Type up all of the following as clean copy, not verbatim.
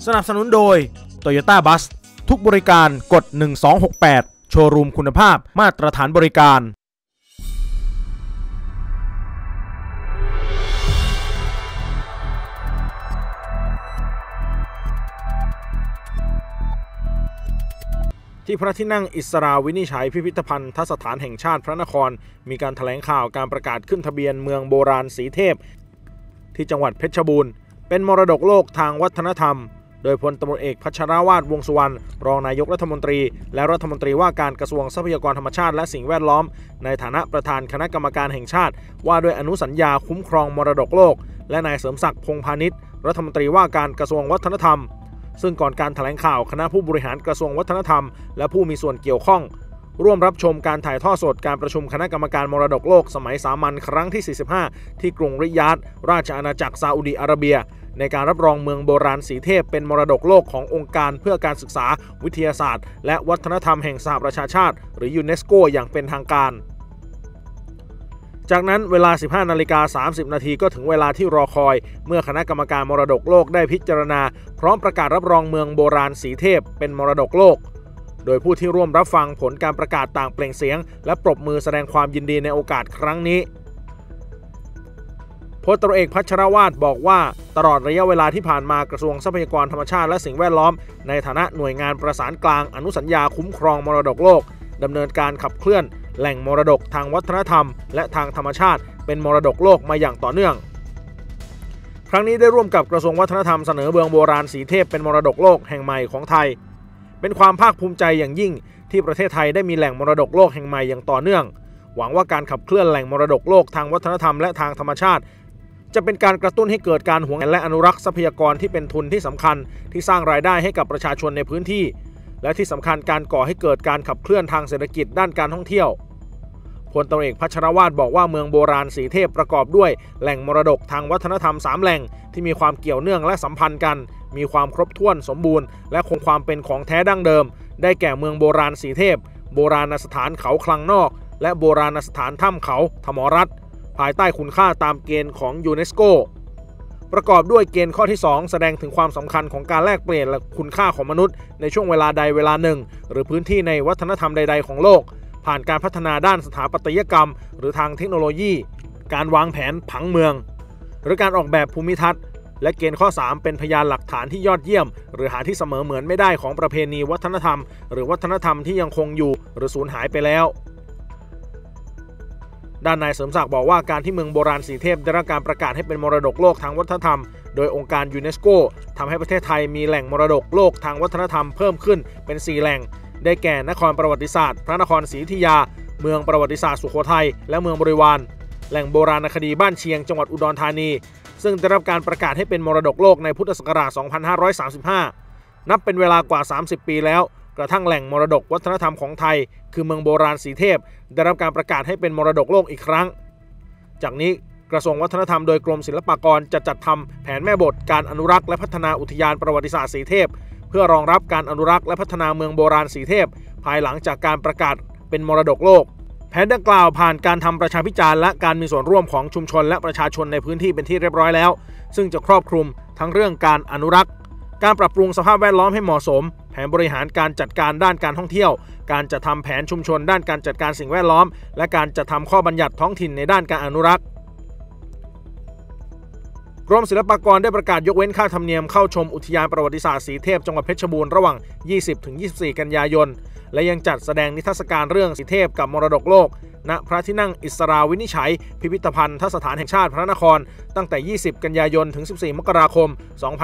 สนับสนุนโดย Toyota Bus ทุกบริการกด1268โชว์รูมคุณภาพมาตรฐานบริการที่พระที่นั่งอิสราวินิจฉัยพิพิธภัณฑ์สถานแห่งชาติพระนครมีการแถลงข่าวการประกาศขึ้นทะเบียนเมืองโบราณสีเทพที่จังหวัดเพชรบูรณ์เป็นมรดกโลกทางวัฒนธรรมโดยพลตำรวจเอกพัชรวาทวงษ์สุวรรณรองนายกรัฐมนตรีและรัฐมนตรีว่าการกระทรวงทรัพยากรธรรมชาติและสิ่งแวดล้อมในฐานะประธานคณะกรรมการแห่งชาติว่าด้วยอนุสัญญาคุ้มครองมรดกโลกและนายเสริมศักดิ์พงษ์พาณิชย์รัฐมนตรีว่าการกระทรวงวัฒนธรรมซึ่งก่อนการแถลงข่าวคณะผู้บริหารกระทรวงวัฒนธรรมและผู้มีส่วนเกี่ยวข้องร่วมรับชมการถ่ายทอดสดการประชุมคณะกรรมการมรดกโลกสมัยสามัญครั้งที่45ที่กรุงริยาดราชอาณาจักรซาอุดิอาระเบียในการรับรองเมืองโบราณสีเทพเป็นมรดกโลกขององค์การเพื่อการศึกษาวิทยาศาสตร์และวัฒนธรรมแห่งสหประชาชาติหรือยูเนสโกอย่างเป็นทางการจากนั้นเวลา 15:30 นาทีก็ถึงเวลาที่รอคอยเมื่อคณะกรรมการมรดกโลกได้พิจารณาพร้อมประกาศรับรองเมืองโบราณสีเทพเป็นมรดกโลกโดยผู้ที่ร่วมรับฟังผลการประกาศต่างเปล่งเสียงและปรบมือแสดงความยินดีในโอกาสครั้งนี้พลตำรวจเอกพัชรวาทบอกว่าตลอดระยะเวลาที่ผ่านมากระทรวงทรัพยากรธรรมชาติและสิ่งแวดล้อมในฐานะหน่วยงานประสานกลางอนุสัญญาคุ้มครองมรดกโลกดำเนินการขับเคลื่อนแหล่งมรดกทางวัฒนธรรมและทางธรรมชาติเป็นมรดกโลกมาอย่างต่อเนื่องครั้งนี้ได้ร่วมกับกระทรวงวัฒนธรรมเสนอเมืองโบราณสีเทพเป็นมรดกโลกแห่งใหม่ของไทยเป็นความภาคภูมิใจอย่างยิ่งที่ประเทศไทยได้มีแหล่งมรดกโลกแห่งใหม่อย่างต่อเนื่องหวังว่าการขับเคลื่อนแหล่งมรดกโลกทางวัฒนธรรมและทางธรรมชาติจะเป็นการกระตุ้นให้เกิดการหวงแหนและอนุรักษ์ทรัพยากรที่เป็นทุนที่สำคัญที่สร้างรายได้ให้กับประชาชนในพื้นที่และที่สำคัญการก่อให้เกิดการขับเคลื่อนทางเศรษฐกิจด้านการท่องเที่ยวพลตำรวจเอกพัชรวาทบอกว่าเมืองโบราณสีเทพประกอบด้วยแหล่งมรดกทางวัฒนธรรม3แหล่งที่มีความเกี่ยวเนื่องและสัมพันธ์กันมีความครบถ้วนสมบูรณ์และคงความเป็นของแท้ดั้งเดิมได้แก่เมืองโบราณสีเทพโบราณสถานเขาคลังนอกและโบราณสถานถ้ำเขาธมรัตน์ภายใต้คุณค่าตามเกณฑ์ของยูเนสโกประกอบด้วยเกณฑ์ข้อที่2แสดงถึงความสำคัญของการแลกเปลี่ยนและคุณค่าของมนุษย์ในช่วงเวลาใดเวลาหนึ่งหรือพื้นที่ในวัฒนธรรมใดๆของโลกผ่านการพัฒนาด้านสถาปัตยกรรมหรือทางเทคโนโลยีการวางแผนผังเมืองหรือการออกแบบภูมิทัศน์และเกณฑ์ข้อ3เป็นพยานหลักฐานที่ยอดเยี่ยมหรือหาที่เสมอเหมือนไม่ได้ของประเพณีวัฒนธรรมหรือวัฒนธรรมที่ยังคงอยู่หรือสูญหายไปแล้วด้านนายเสริมศักดิ์บอกว่าการที่เมืองโบราณสีเทพได้รับการประกาศให้เป็นมรดกโลกทางวัฒนธรรมโดยองค์การยูเนสโกทำให้ประเทศไทยมีแหล่งมรดกโลกทางวัฒนธรรมเพิ่มขึ้นเป็น4แหล่งได้แก่นครประวัติศาสตร์พระนครศรีอยุธยาเมืองประวัติศาสตร์สุโขทัยและเมืองบริวารแหล่งโบราณคดีบ้านเชียงจังหวัดอุดรธานีซึ่งได้รับการประกาศให้เป็นมรดกโลกในพุทธศักราช 2535 นับเป็นเวลากว่า 30 ปีแล้วกระทั่งแหล่งมรดกวัฒนธรรมของไทยคือเมืองโบราณสีเทพได้รับการประกาศให้เป็นมรดกโลกอีกครั้งจากนี้กระทรวงวัฒนธรรมโดยกรมศิลปากรจะจัดทำแผนแม่บทการอนุรักษ์และพัฒนาอุทยานประวัติศาสตร์สีเทพเพื่อรองรับการอนุรักษ์และพัฒนาเมืองโบราณสีเทพภายหลังจากการประกาศเป็นมรดกโลกแผนดังกล่าวผ่านการทำประชาพิจารณ์และการมีส่วนร่วมของชุมชนและประชาชนในพื้นที่เป็นที่เรียบร้อยแล้วซึ่งจะครอบคลุมทั้งเรื่องการอนุรักษ์การปรับปรุงสภาพแวดล้อมให้เหมาะสมแผนบริหารการจัดการด้านการท่องเที่ยวการจัดทำแผนชุมชนด้านการจัดการสิ่งแวดล้อมและการจัดทำข้อบัญญัติท้องถิ่นในด้านการอนุรักษ์กรมศิลปากรได้ประกาศยกเว้นค่าธรรมเนียมเข้าชมอุทยานประวัติศาสตร์สีเทพจังหวัดเพชรบูรณ์ระหว่าง 20-24 กันยายนและยังจัดแสดงนิทรรศการเรื่องสีเทพกับมรดกโลกณพระที่นั่งอิสราวินิจฉัยพิพิธภัณฑ์สถานแห่งชาติพระนครตั้งแต่ 20 กันยายนถึง 14 มกราคม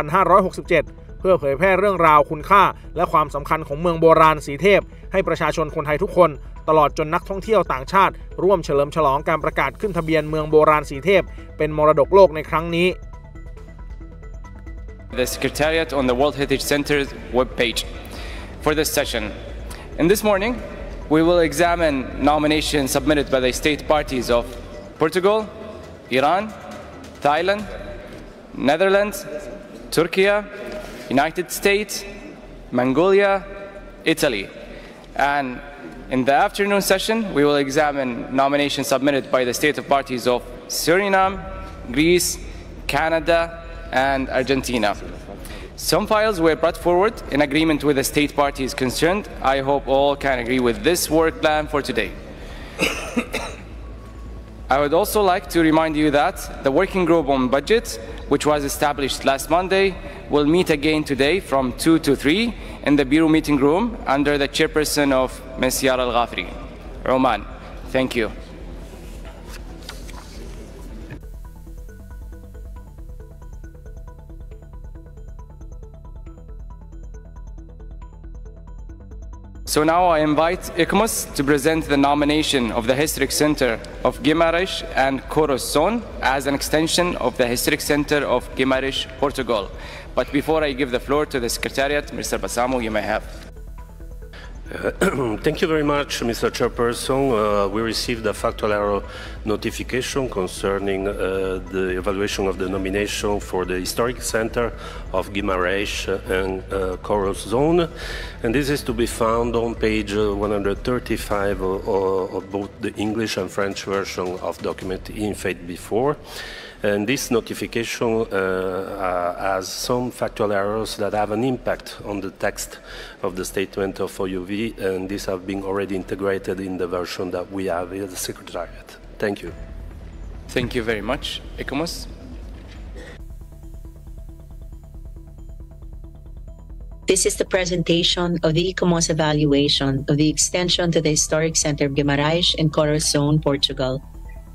2567 เพื่อเผยแพร่เรื่องราวคุณค่าและความสำคัญของเมืองโบราณสีเทพให้ประชาชนคนไทยทุกคนตลอดจนนักท่องเที่ยวต่างชาติร่วมเฉลิมฉลองการประกาศขึ้นทะเบียนเมืองโบราณสีเทพเป็นมรดกโลกในครั้งนี้ The Secretariat on the World Heritage Center's webpage for this session. And this morning, we will examine nominations submitted by the state parties of Portugal, Iran, Thailand, Netherlands, Turkey, United States, Mongolia, Italy. And in the afternoon session, we will examine nominations submitted by the state parties of Suriname, Greece, Canada, and Argentina. Some files were brought forward in agreement with the state parties concerned. I hope all can agree with this work plan for today. I would also like to remind you that the working group on budget, which was established last Monday, will meet again today from 2 to 3 in the Bureau meeting room under the chairperson of Ms. Yara Al-Ghafri, Oman. Thank you. So now I invite ICMOS to present the nomination of the Historic Center of Guimarães and Coros Zone as an extension of the Historic Center of Guimarães, Portugal. But before I give the floor to the Secretariat, Mr. Bassamo, you may have. Thank you very much, Mr. Chairperson. We received a factual error notification concerning the evaluation of the nomination for the Historic Center of Guimarães and Coros Zone. And this is to be found on page 135 of both the English and French version of document in faith before. And this notification has some factual errors that have an impact on the text of the statement of OUV, and these have been already integrated in the version that we have in the Secretariat. Thank you. Thank you very much. ICMOS. This is the presentation of the ICMOS evaluation of the extension to the Historic Center of Guimarães and Coros Zone, Portugal.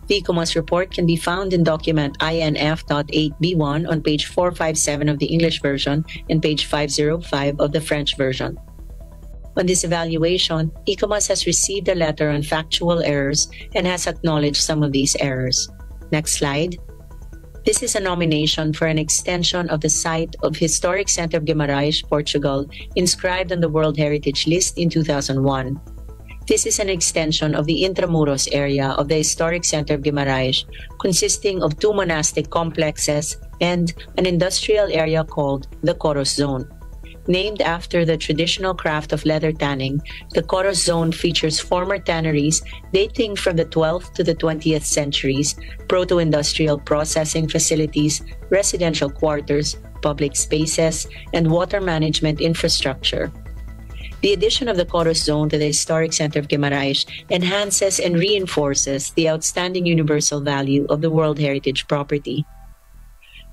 The ICMOS report can be found in document INF.8B1 on page 457 of the English version and page 505 of the French version. On this evaluation, ICMOS has received a letter on factual errors and has acknowledged some of these errors. Next slide. This is a nomination for an extension of the site of Historic Center of Guimarães, Portugal, inscribed on the World Heritage List in 2001. This is an extension of the Intramuros area of the Historic Center of Guimarães, consisting of 2 monastic complexes and an industrial area called the Coros Zone. Named after the traditional craft of leather tanning, the Coros Zone features former tanneries dating from the 12th to the 20th centuries, proto-industrial processing facilities, residential quarters, public spaces, and water management infrastructure. The addition of the Coros Zone to the Historic Center of Guimarães enhances and reinforces the outstanding universal value of the World Heritage property.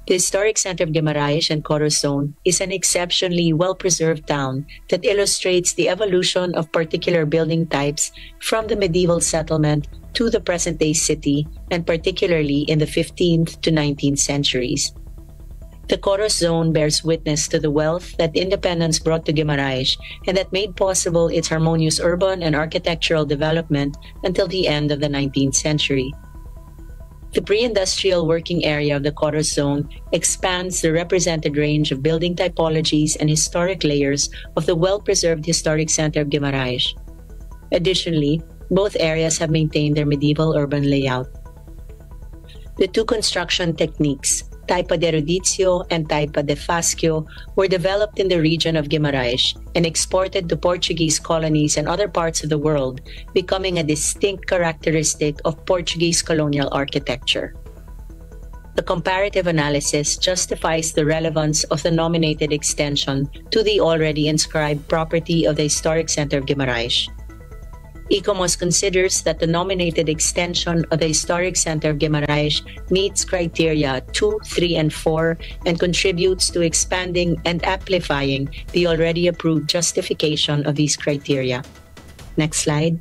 The Historic Center of Guimarães and Coros Zone is an exceptionally well-preserved town that illustrates the evolution of particular building types from the medieval settlement to the present-day city, and particularly in the 15th to 19th centuries. The Coros Zone bears witness to the wealth that independence brought to Guimarães and that made possible its harmonious urban and architectural development until the end of the 19th century. The pre-industrial working area of the Coros Zone expands the represented range of building typologies and historic layers of the well-preserved Historic Center of Guimarães. Additionally, both areas have maintained their medieval urban layout. The 2 construction techniques, Taipa de Eruditio and Taipa de Fascio, were developed in the region of Guimarães and exported to Portuguese colonies and other parts of the world, becoming a distinct characteristic of Portuguese colonial architecture. The comparative analysis justifies the relevance of the nominated extension to the already inscribed property of the Historic Center of Guimarães. ICMOS considers that the nominated extension of the Historic Center of Guimarães meets criteria 2, 3, and 4 and contributes to expanding and amplifying the already approved justification of these criteria. Next slide.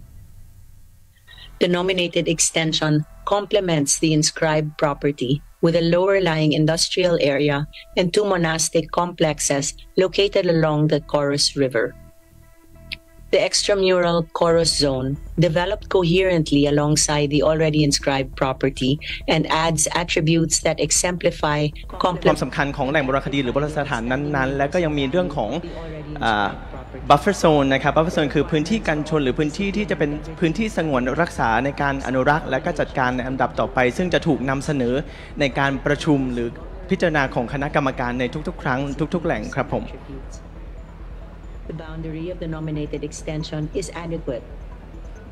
The nominated extension complements the inscribed property with a lower-lying industrial area and 2 monastic complexes located along the Coros River. The extramural Coros Zone developed coherently alongside the already inscribed property and adds attributes that exemplify ความสำคัญของแหล่งโบราณคดีหรือโบราณสถานนั้นๆและก็ยังมีเรื่องของ buffer zone นะครับ buffer zone คือพื้นที่กันชนหรือพื้นที่ที่จะเป็นพื้นที่สงวนรักษาในการอนุรักษ์และก็จัดการในลำดับต่อไปซึ่งจะถูกนำเสนอในการประชุมหรือพิจารณาของคณะกรรมการในทุกๆครั้งทุกๆแหล่งครับผมThe boundary of the nominated extension is adequate.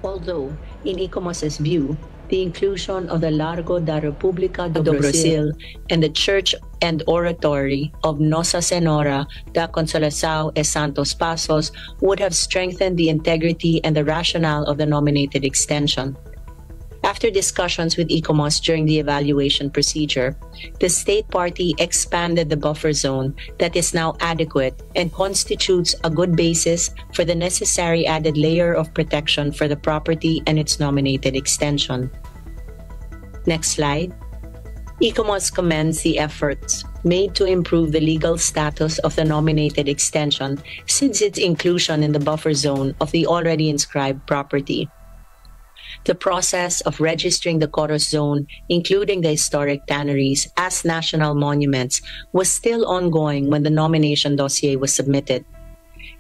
Although, in ICMOS's view, the inclusion of the Largo da República do Brasil and the Church and Oratory of Nossa Senhora da Consolação e Santos Passos would have strengthened the integrity and the rationale of the nominated extension. After discussions with ICOMOS during the evaluation procedure, the state party expanded the buffer zone that is now adequate and constitutes a good basis for the necessary added layer of protection for the property and its nominated extension. Next slide. ICOMOS commends the efforts made to improve the legal status of the nominated extension since its inclusion in the buffer zone of the already inscribed property. The process of registering the Coros Zone, including the historic tanneries, as national monuments was still ongoing when the nomination dossier was submitted.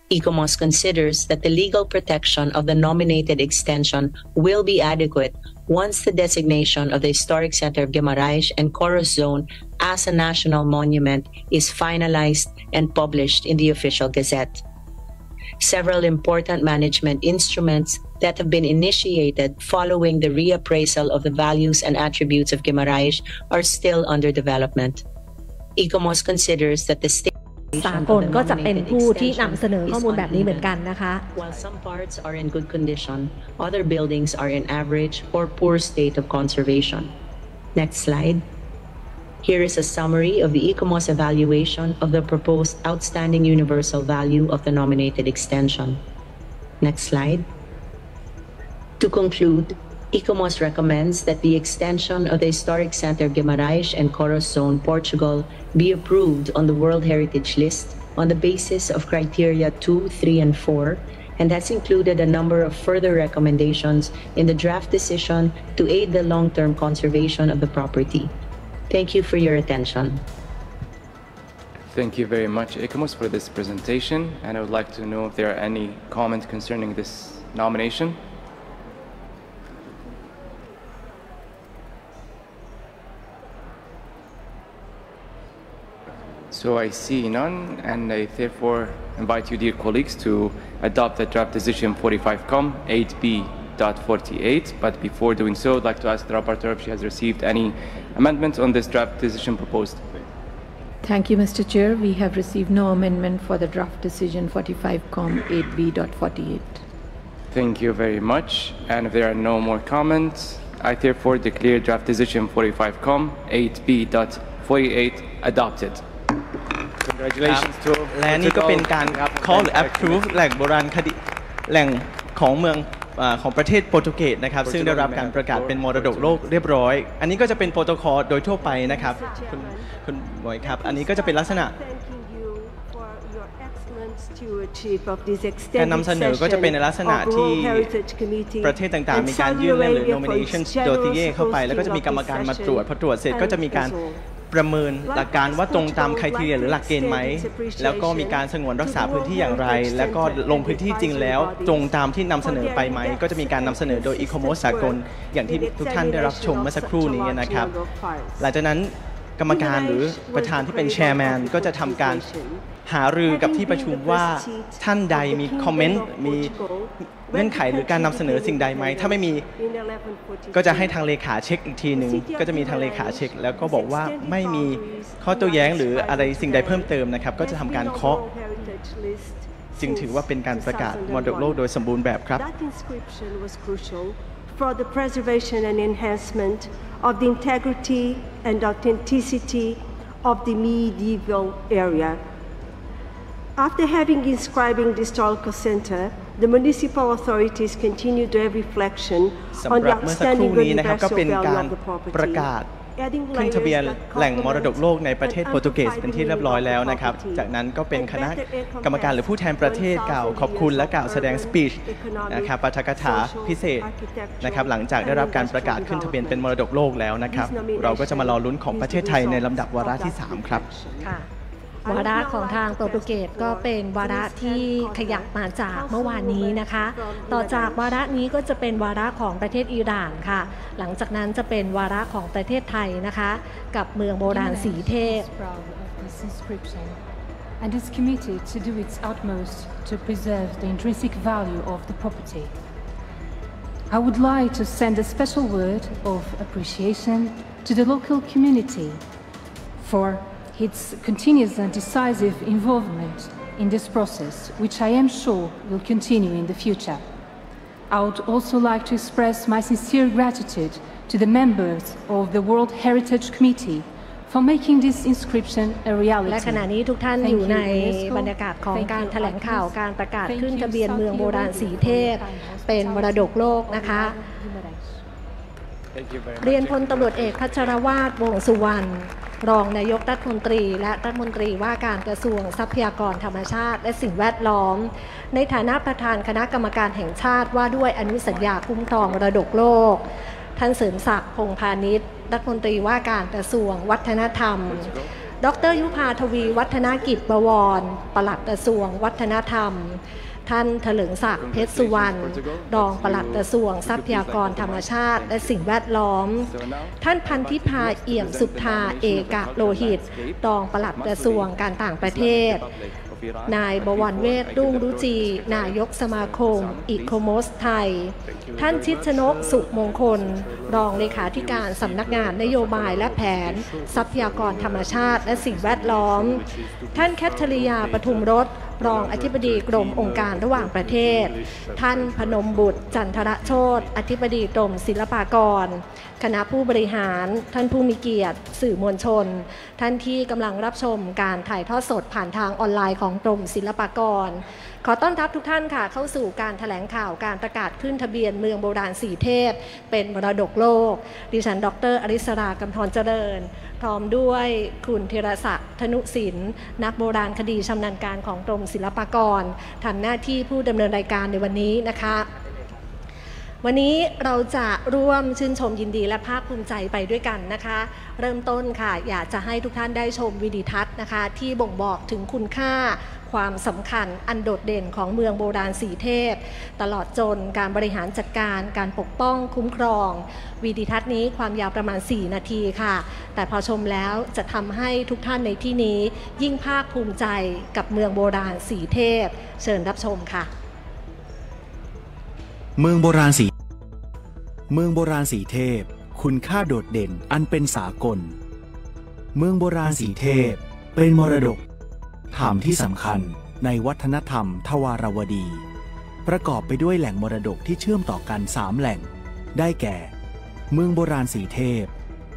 ICOMOS considers that the legal protection of the nominated extension will be adequate once the designation of the Historic Center of Guimarães and Coros Zone as a national monument is finalized and published in the official gazette. Several important management instruments that have been initiated following the reappraisal of the values and attributes of Guimarães are still under development. ICOMOS considers that the state สากลก็จะเป็นผู้ที่นำเสนอข้อมูลแบบนี้เหมือนกันนะคะ While some parts are in good condition, other buildings are in average or poor state of conservation. Next slide. Here is a summary of the ICOMOS evaluation of the proposed outstanding universal value of the nominated extension. Next slide. To conclude, ICOMOS recommends that the extension of the Historic Center Guimarães and Coros Zone, Portugal, be approved on the World Heritage List on the basis of criteria 2, 3, and 4, and has included a number of further recommendations in the draft decision to aid the long-term conservation of the property. Thank you for your attention. Thank you very much, ICOMOS, for this presentation, and I would like to know if there are any comments concerning this nomination. So I see none, and I therefore invite you, dear colleagues, to adopt the draft decision 45Com 8B.48. But before doing so, I'd like to ask the rapporteur if she has received any amendments on this draft decision proposed. Thank you, Mr. Chair. We have received no amendment for the draft decision 45Com 8B.48. Thank you very much. And if there are no more comments, I therefore declare draft decision 45Com 8B.48 adopted. Congratulations to และนี่ก็เป็นการ call หรือ approve แหล่งโบราณคดีแหล่งของเมืองของประเทศโปรตุเกสนะครับซึ่งได้รับการประกาศเป็นมรดกโลกเรียบร้อยอันนี้ก็จะเป็นโปรโตคอลโดยทั่วไปนะครับคุณบอยครับอันนี้ก็จะเป็นลักษณะการนำเสนอก็จะเป็นในลักษณะที่ประเทศต่างๆมีการยื่นเรื่องหรือ nomination dossier เข้าไปแล้วก็จะมีกรรมการมาตรวจพอตรวจเสร็จก็จะมีการประเมินหลักการว่าตรงตามไครทีเรียหรือหลักเกณฑ์ไหมแล้วก็มีการสงวนรักษาพื้นที่อย่างไรแล้วก็ลงพื้นที่จริงแล้วตรงตามที่นำเสนอไปไหมก็จะมีการนำเสนอโดย ICOMOS สากลอย่างที่ทุกท่านได้รับชมเมื่อสักครู่นี้นะครับหลังจากนั้นกรรมการหรือประธานที่เป็นแชร์แมนก็จะทำการหารือกับที่ประชุมว่าท่านใดมีคอมเมนต์มีเงื่อนไขหรือการนำเสนอสิ่งใดไหมถ้าไม่มีก็จะให้ทางเลขาเช็คอีกทีหนึ่งก็จะมีทางเลขาเช็คแล้วก็บอกว่าไม่มีข้อโต้แย้งหรืออะไรสิ่งใดเพิ่มเติมนะครับก็จะทำการเคาะจึงถือว่าเป็นการประกาศมรดกโลกโดยสมบูรณ์แบบครับ For the preservation and enhancement of the integrity and authenticity of the medieval area. After having inscribing the historical center, the municipal authorities continue to have reflection on the outstanding universal value of the property. ขึ้นทะเบียนแหล่งมรดกโลกในประเทศโปรตุเกสเป็นที่เรียบร้อยแล้วนะครับจากนั้นก็เป็นคณะกรรมการหรือผู้แทนประเทศกล่าวขอบคุณและกล่าวแสดงสปีชนะครับปาฐกถาพิเศษนะครับหลังจากได้รับการประกาศขึ้นทะเบียนเป็นมรดกโลกแล้วนะครับเราก็จะมารอลุ้นของประเทศไทยในลำดับวาระที่3ครับวาระของทางโปรตุเกสก็เป็นวาระที่ขยับมาจากเมื่อวานนี้นะคะต่อจากวาระนี้ก็จะเป็นวาระของประเทศอิหร่านค่ะหลังจากนั้นจะเป็นวาระของประเทศไทยนะคะกับเมืองโบราณสีเทพ and is committed to do its utmost to preserve the intrinsic value of the property. I would like to send a special word of appreciation to the local community for its continuous and decisive involvement in this process, which I am sure will continue in the future. I would also like to express my sincere gratitude to the members of the World Heritage Committee for making this inscription a reality. และขณะนี้ทุกท่านอยู่ในบรรยากาศของการแถลงข่าวการประกาศขึ้นทะเบียนเมืองโบราณสีเทพเป็นมรดกโลกนะคะเรียนพลตำรวจเอกพัชรวาท วงษ์สุวรรณรองนายกรัฐมนตรีและรัฐมนตรีว่าการกระทรวงทรัพยากรธรรมชาติและสิ่งแวดล้อมในฐานะประธานคณะกรรมการแห่งชาติว่าด้วยอนุสัญญาคุ้มครองมรดกโลกท่านเสริมศักดิ์พงษ์พาณิชย์รัฐมนตรีว่าการกระทรวงวัฒนธรรมดร.ยุภาทวีวัฒนกิจบวรปลัดกระทรวงวัฒนธรรมท่านเถลิงศักดิ์เพชรสุวรรณรองปลัดกระทรวงทรัพยากรธรรมชาติและสิ่งแวดล้อมท่านพันธิพาเอี่ยมสุธาเอกโลหิตรองปลัดกระทรวงการต่างประเทศนายบวรเวชรุ่งรุจีนายกสมาคมอีโคโมสไทยท่านชิดชนกสุมงคลรองเลขาธิการสำนักงานนโยบายและแผนทรัพยากรธรรมชาติและสิ่งแวดล้อมท่านแคทริยาปทุมรสรองอธิบดีกรมองค์การระหว่างประเทศท่านพนมบุตรจันทรโชติอธิบดีกรมศิลปากรคณะผู้บริหารท่านผู้มีเกียรติสื่อมวลชนท่านที่กำลังรับชมการถ่ายทอดสดผ่านทางออนไลน์ของกรมศิลปากรขอต้อนรับทุกท่านค่ะเข้าสู่การแถลงข่าวการประกาศขึ้นทะเบียนเมืองโบราณสีเทพเป็นมรดกโลกดิฉันดร.อริสรากำธรเจริญพร้อมด้วยคุณธีรศักดิ์ธนุศิลป์นักโบราณคดีชำนาญการของกรมศิลปากรทำหน้าที่ผู้ดำเนินรายการในวันนี้นะคะวันนี้เราจะร่วมชื่นชมยินดีและภาคภูมิใจไปด้วยกันนะคะเริ่มต้นค่ะอยากจะให้ทุกท่านได้ชมวิดีทัศน์นะคะที่บ่งบอกถึงคุณค่าความสำคัญอันโดดเด่นของเมืองโบราณสีเทพตลอดจนการบริหารจัดการการปกป้องคุ้มครองวิดีทัศน์นี้ความยาวประมาณ4นาทีค่ะแต่พอชมแล้วจะทำให้ทุกท่านในที่นี้ยิ่งภาคภูมิใจกับเมืองโบราณสีเทพเชิญรับชมค่ะเมืองโบราณสีเทพคุณค่าโดดเด่นอันเป็นสากลเมืองโบราณสีเทพเป็นมรดกธรรมที่สำคัญในวัฒนธรรมทวารวดีประกอบไปด้วยแหล่งมรดกที่เชื่อมต่อกัน3แหล่งได้แก่เมืองโบราณสีเทพ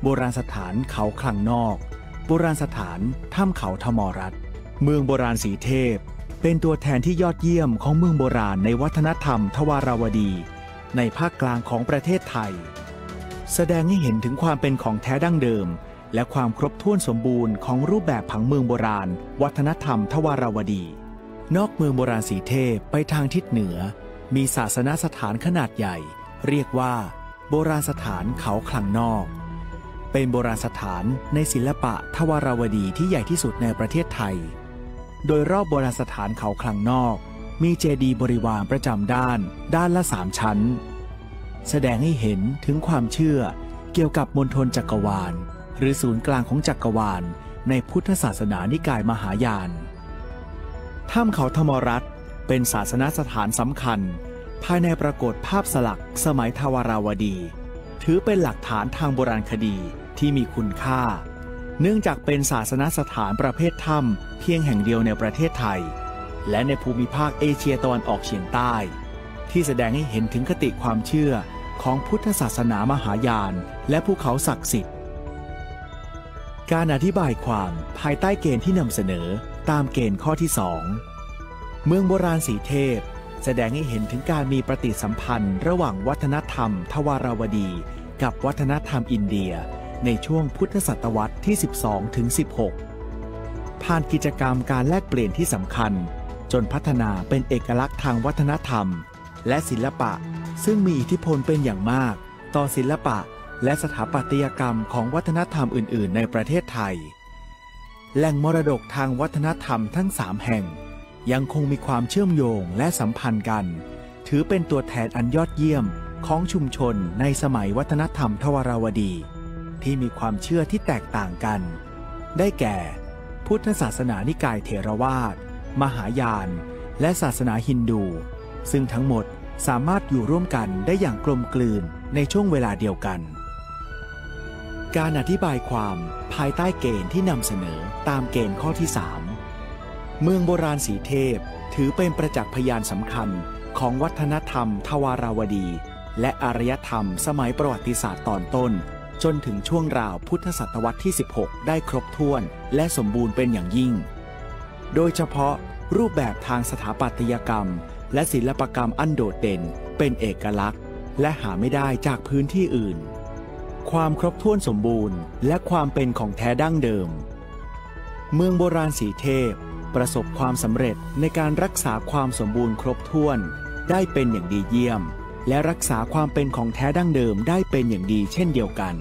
โบราณสถานเขาคลังนอกโบราณสถานถ้ำเขาธมรัตน์เมืองโบราณสีเทพเป็นตัวแทนที่ยอดเยี่ยมของเมืองโบราณในวัฒนธรรมทวารวดีในภาคกลางของประเทศไทยแสดงให้เห็นถึงความเป็นของแท้ดั้งเดิมและความครบถ้วนสมบูรณ์ของรูปแบบผังเมืองโบราณวัฒนธรรมทวารวดีนอกเมืองโบราณสีเทพไปทางทิศเหนือมีศาสนสถานขนาดใหญ่เรียกว่าโบราณสถานเขาคลังนอกเป็นโบราณสถานในศิลปะทวารวดีที่ใหญ่ที่สุดในประเทศไทยโดยรอบโบราณสถานเขาคลังนอกมีเจดีย์บริวารประจำด้านละ3ชั้นแสดงให้เห็นถึงความเชื่อเกี่ยวกับมณฑลจักรวาลหรือศูนย์กลางของจักรวาลในพุทธศาสนานิกายมหายานถ้ำเขาธมรัตน์เป็นศาสนสถานสำคัญภายในปรากฏภาพสลักสมัยทวารวดีถือเป็นหลักฐานทางโบราณคดีที่มีคุณค่าเนื่องจากเป็นศาสนสถานประเภทถ้ำเพียงแห่งเดียวในประเทศไทยและในภูมิภาคเอเชียตะวันออกเฉียงใต้ที่แสดงให้เห็นถึงคติความเชื่อของพุทธศาสนามหายานและภูเขาศักดิ์สิทธิ์การอธิบายความภายใต้เกณฑ์ที่นำเสนอตามเกณฑ์ข้อที่2เมืองโบราณสีเทพแสดงให้เห็นถึงการมีปฏิสัมพันธ์ระหว่างวัฒนธรรมทวารวดีกับวัฒนธรรมอินเดียในช่วงพุทธศตวรรษที่12ถึง16ผ่านกิจกรรมการแลกเปลี่ยนที่สำคัญจนพัฒนาเป็นเอกลักษณ์ทางวัฒนธรรมและศิลปะซึ่งมีอิทธิพลเป็นอย่างมากต่อศิลปะและสถาปัตยกรรมของวัฒนธรรมอื่นๆในประเทศไทยแหล่งมรดกทางวัฒนธรรมทั้ง3แห่งยังคงมีความเชื่อมโยงและสัมพันธ์กันถือเป็นตัวแทนอันยอดเยี่ยมของชุมชนในสมัยวัฒนธรรมทวารวดีที่มีความเชื่อที่แตกต่างกันได้แก่พุทธศาสนานิกายเถรวาทมหายานและศาสนาฮินดูซึ่งทั้งหมด สามารถอยู่ร่วมกันได้อย่างกลมกลืนในช่วงเวลาเดียวกันการอธิบายความภายใต้เกณฑ์ที่นำเสนอตามเกณฑ์ข้อที่ 3เมืองโบราณสีเทพถือเป็นประจักษ์พยานสำคัญของวัฒนธรรมทวาราวดีและอารยธรรมสมัยประวัติศาสตร์ตอนต้นจนถึงช่วงราวพุทธศตวรรษที่ 16 ได้ครบถ้วนและสมบูรณ์เป็นอย่างยิ่งโดยเฉพาะรูปแบบทางสถาปัตยกรรมและศิลปกรรมอันโดดเด่นเป็นเอกลักษณ์และหาไม่ได้จากพื้นที่อื่นความครบถ้วนสมบูรณ์และความเป็นของแท้ดั้งเดิมเมืองโบราณสีเทพประสบความสำเร็จในการรักษาความสมบูรณ์ครบถ้วนได้เป็นอย่างดีเยี่ยมและรักษาความเป็นของแท้ดั้งเดิมได้เป็นอย่างดีเช่นเดียวกัน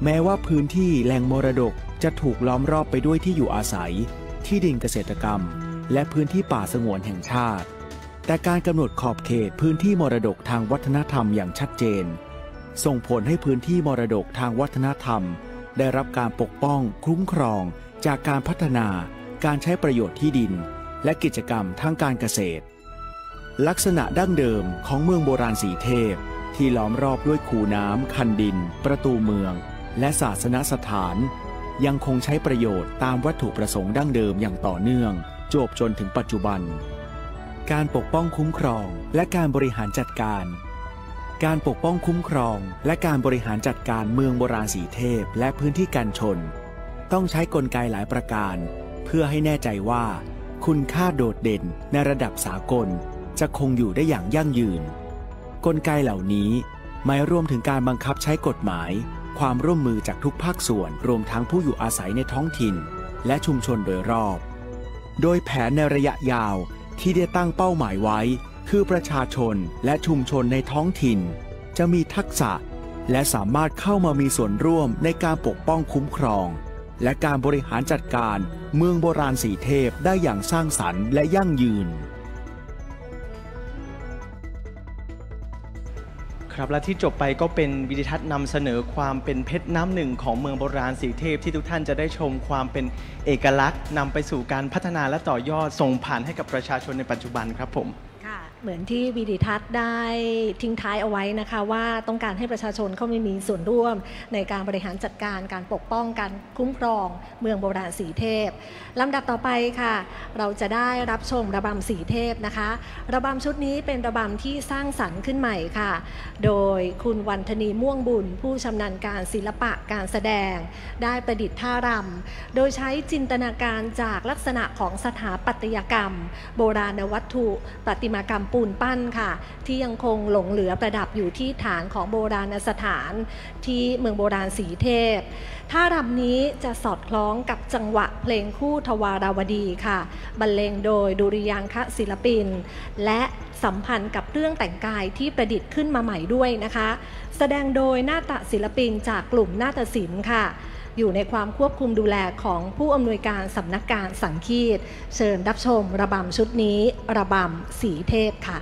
แม้ว่าพื้นที่แหล่งมรดกจะถูกล้อมรอบไปด้วยที่อยู่อาศัยที่ดินเกษตรกรรมและพื้นที่ป่าสงวนแห่งชาติแต่การกำหนดขอบเขตพื้นที่มรดกทางวัฒนธรรมอย่างชัดเจนส่งผลให้พื้นที่มรดกทางวัฒนธรรมได้รับการปกป้องคุ้มครองจากการพัฒนาการใช้ประโยชน์ที่ดินและกิจกรรมทางการเกษตรลักษณะดั้งเดิมของเมืองโบราณสีเทพที่ล้อมรอบด้วยคูน้ำคันดินประตูเมืองและศาสนสถานยังคงใช้ประโยชน์ตามวัตถุประสงค์ดั้งเดิมอย่างต่อเนื่องจวบจนถึงปัจจุบันการปกป้องคุ้มครองและการบริหารจัดการการปกป้องคุ้มครองและการบริหารจัดการเมืองโบราณสีเทพและพื้นที่การชนต้องใช้กลไกหลายประการเพื่อให้แน่ใจว่าคุณค่าโดดเด่นในระดับสากลจะคงอยู่ได้อย่างยั่งยืนกลไกเหล่านี้หมายรวมถึงการบังคับใช้กฎหมายความร่วมมือจากทุกภาคส่วนรวมทั้งผู้อยู่อาศัยในท้องถิ่นและชุมชนโดยรอบโดยแผนในระยะยาวที่ได้ตั้งเป้าหมายไว้คือประชาชนและชุมชนในท้องถิ่นจะมีทักษะและสามารถเข้ามามีส่วนร่วมในการปกป้องคุ้มครองและการบริหารจัดการเมืองโบราณสีเทพได้อย่างสร้างสรรค์และยั่งยืนครับและที่จบไปก็เป็นวิดีทัศน์นำเสนอความเป็นเพชรน้ำหนึ่งของเมืองโบราณสีเทพที่ทุกท่านจะได้ชมความเป็นเอกลักษณ์นำไปสู่การพัฒนาและต่อยอดส่งผ่านให้กับประชาชนในปัจจุบันครับผมเหมือนที่วิดีทัศน์ได้ทิ้งท้ายเอาไว้นะคะว่าต้องการให้ประชาชนเข้ามามีส่วนร่วมในการบริหารจัดการการปกป้องการคุ้มครองเมืองโบราณสีเทพลำดับต่อไปค่ะเราจะได้รับชมระบำสีเทพนะคะระบำชุดนี้เป็นระบำที่สร้างสรรค์ขึ้นใหม่ค่ะโดยคุณวรรธนีม่วงบุญผู้ชำนาญการศิลปะการแสดงได้ประดิษฐ์ท่ารำโดยใช้จินตนาการจากลักษณะของสถาปัตยกรรมโบราณวัตถุประติมากรรมปูนปั้นค่ะที่ยังคงหลงเหลือประดับอยู่ที่ฐานของโบราณสถานที่เมืองโบราณสีเทพท่ารำนี้จะสอดคล้องกับจังหวะเพลงคู่ทวาราวดีค่ะบรรเลงโดยดุริยางคศิลปินและสัมพันธ์กับเรื่องแต่งกายที่ประดิษฐ์ขึ้นมาใหม่ด้วยนะคะแสดงโดยนาฏศิลปินจากกลุ่มนาฏศิลป์ค่ะอยู่ในความควบคุมดูแลของผู้อำนวยการสำนักการสังคีตเชิญรับชมระบำชุดนี้ระบำสีเทพค่ะ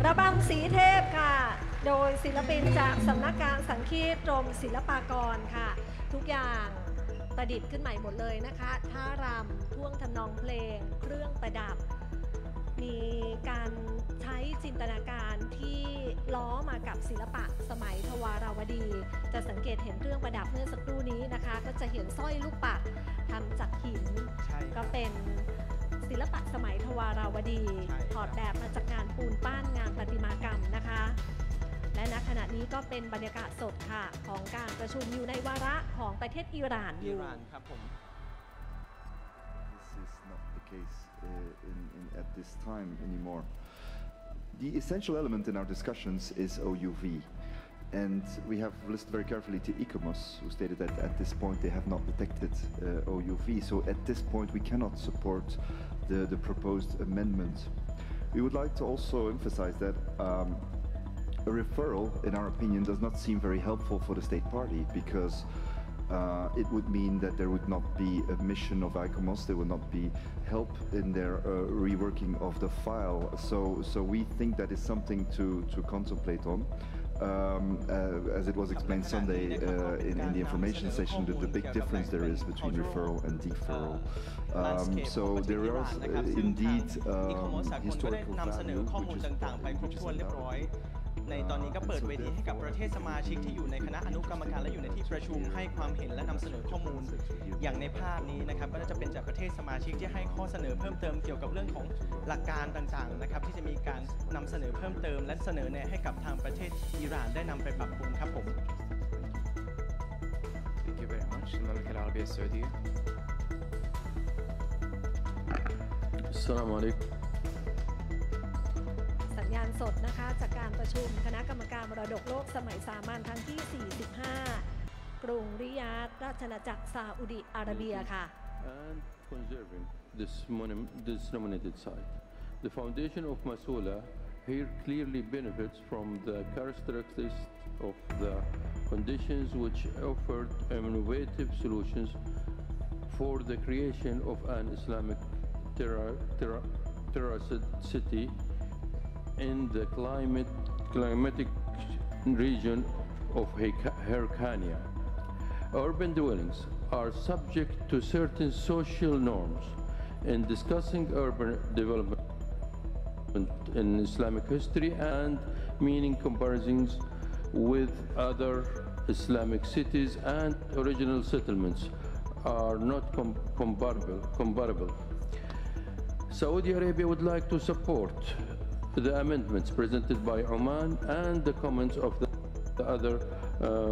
ระบำสีเทพค่ะโดยศิลปินจากสำนักการสังคีตกรมศิลปากรค่ะทุกอย่างประดิษฐ์ขึ้นใหม่หมดเลยนะคะท่ารำท่วงทำนองเพลงเครื่องประดับมีการใช้จินตนาการที่ล้อมากับศิลปะสมัยทวาราวดีจะสังเกตเห็นเครื่องประดับเมื่อสักครู่นี้นะคะก็จะเห็นสร้อยลูกปัดทำจากหินก็เป็นศิลปะสมัยทวาราวดีถอดแบบมาจากงานปูนปั้นงานประติมากรรมนะคะและณขณะนี้ก็เป็นบรรยากาศสดค่ะของการประชุมอยู่ในวาระของประเทศอิหร่านอยู่ครับผม This is not the case at this time anymore. The essential element in our discussions is OUV. And we have listened very carefully to ICOMOS, who stated that at this point they have not detected OUV. So at this point we cannot support the proposed amendment. We would like to also emphasize that a referral, in our opinion, does not seem very helpful for the state party because it would mean that there would not be a mission of ICOMOS, there would not be help in their reworking of the file. So we think that is something to contemplate on. As it was explained Sunday in the information session, the big difference there is between referral and deferral. So there are indeed historical value, which is ในตอนนี้ก็เปิดเวทีให้กับประเทศสมาชิกที่อยู่ในคณะอนุกรรมการและอยู่ในที่ประชุมให้ความเห็นและนำเสนอข้อมูลอย่างในภาพนี้นะครับก็จะเป็นจากประเทศสมาชิกที่ให้ข้อเสนอเพิ่มเติมเกี่ยวกับเรื่องของหลักการต่างๆนะครับที่จะมีการนำเสนอเพิ่มเติมและเสนอแนะให้กับทางประเทศอิหร่านได้นำไปปรับปรุงครับผม Thank you very much. المملكة العربية السعودية. السلام عليكم. สัญญาณสดนะคะจากการประชุมคณะกรรมการมรดกโลกสมัยสามัญครั้งที่ 45 กรุงริยาดราชอาณาจักรซาอุดิอาระเบียค่ะ And conserving this nominated site. The foundation of Masula here clearly benefits from the characteristics of the conditions which offered innovative solutions for the creation of an Islamic terraced city in the climatic region of Hirkania. Urban dwellings are subject to certain social norms. In discussing urban development in Islamic history and meaning comparisons with other Islamic cities and original settlements are not comparable. Saudi Arabia would like to support the amendments presented by Oman and the comments of the other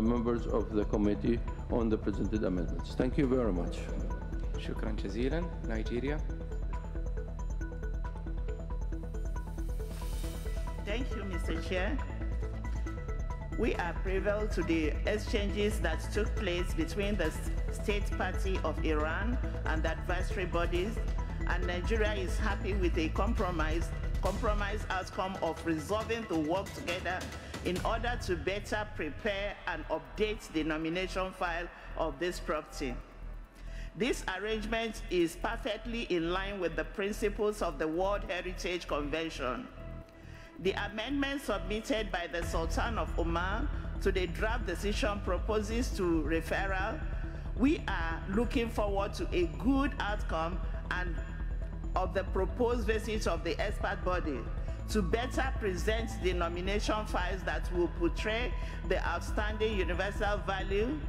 members of the committee on the presented amendments. Thank you very much. Shukran jazilan. Nigeria. Thank you, Mr. Chair. We are privy to the exchanges that took place between the state party of Iran and the advisory bodies, and Nigeria is happy with a compromise outcome of resolving to work together in order to better prepare and update the nomination file of this property. This arrangement is perfectly in line with the principles of the World Heritage Convention. The amendment submitted by the Sultan of Oman to the draft decision proposes to referral. We are looking forward to a good outcome and of the proposed visit of the expert body to better present the nomination files that will portray the outstanding universal value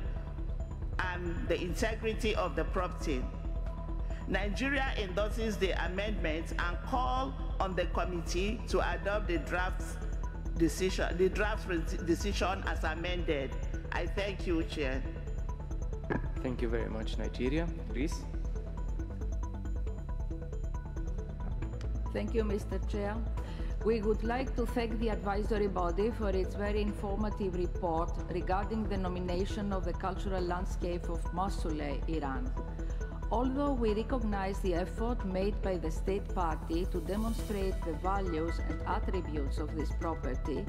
and the integrity of the property. Nigeria endorses the amendment and call on the committee to adopt the draft decision as amended. I thank you, Chair. Thank you very much, Nigeria. Please. Thank you, Mr. Chair. We would like to thank the advisory body for its very informative report regarding the nomination of the cultural landscape of Mosul, Iran. Although we recognize the effort made by the state party to demonstrate the values and attributes of this property,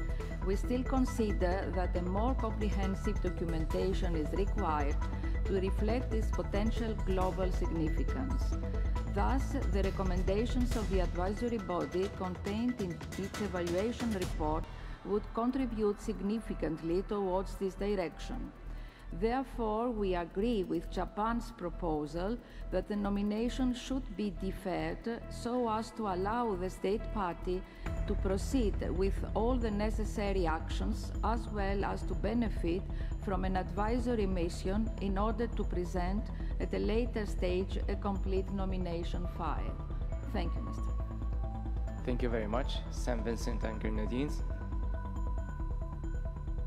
we still consider that a more comprehensive documentation is required to reflect its potential global significance. Thus, the recommendations of the advisory body contained in its evaluation report would contribute significantly towards this direction. Therefore, we agree with Japan's proposal that the nomination should be deferred so as to allow the state party to proceed with all the necessary actions as well as to benefit from an advisory mission in order to present at a later stage a complete nomination file. Thank you, Mr. Thank you very much. St. Vincent and Grenadines.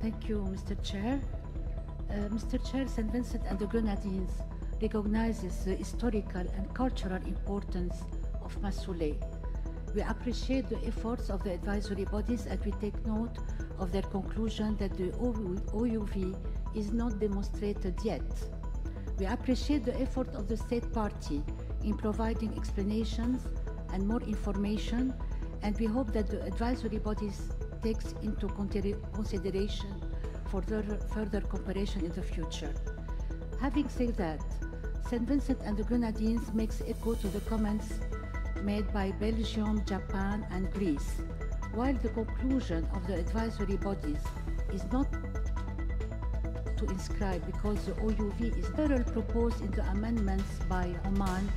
Thank you, Mr. Chair. Mr. Chair, St. Vincent and the Grenadines recognizes the historical and cultural importance of Mosul. We appreciate the efforts of the advisory bodies and we take note of their conclusion that the OUV is not demonstrated yet. We appreciate the effort of the state party in providing explanations and more information, and we hope that the advisory bodies takes into consideration for further cooperation in the future. Having said that, St. Vincent and the Grenadines makes echo to the comments made by Belgium, Japan, and Greece, while the conclusion of the advisory bodies is not to inscribe because the OUV is several proposed in the amendments by Oman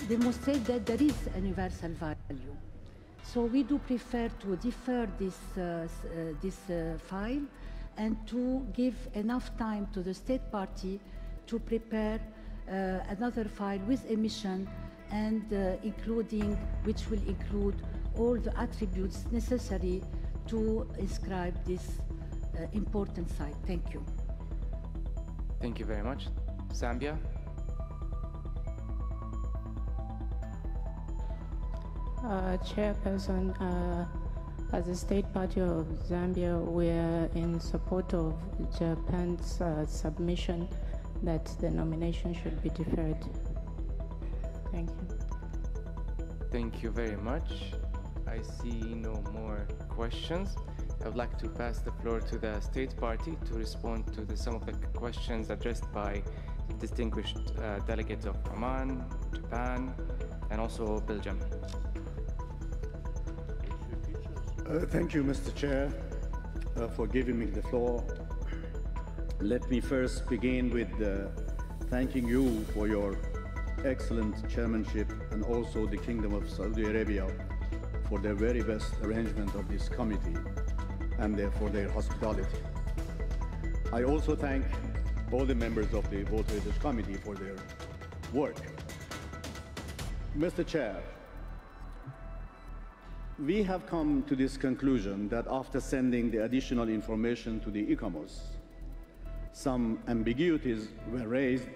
demonstrate that there is a universal value. So we do prefer to defer this file and to give enough time to the state party to prepare another file with a mission and which will include all the attributes necessary to inscribe this important site. Thank you. Thank you very much. Zambia. Chairperson, as a state party of Zambia, we are in support of Japan's submission that the nomination should be deferred. Thank you. Thank you very much. I see no more questions. I would like to pass the floor to the state party to respond to some of the questions addressed by distinguished delegates of Oman, Japan, and also Belgium. Thank you, Mr. Chair, for giving me the floor. Let me first begin with thanking you for your excellent chairmanship and also the Kingdom of Saudi Arabia for their very best arrangement of this committee and for their hospitality. I also thank all the members of the World Heritage Committee for their work. Mr. Chair, we have come to this conclusion that after sending the additional information to the ICOMOS, some ambiguities were raised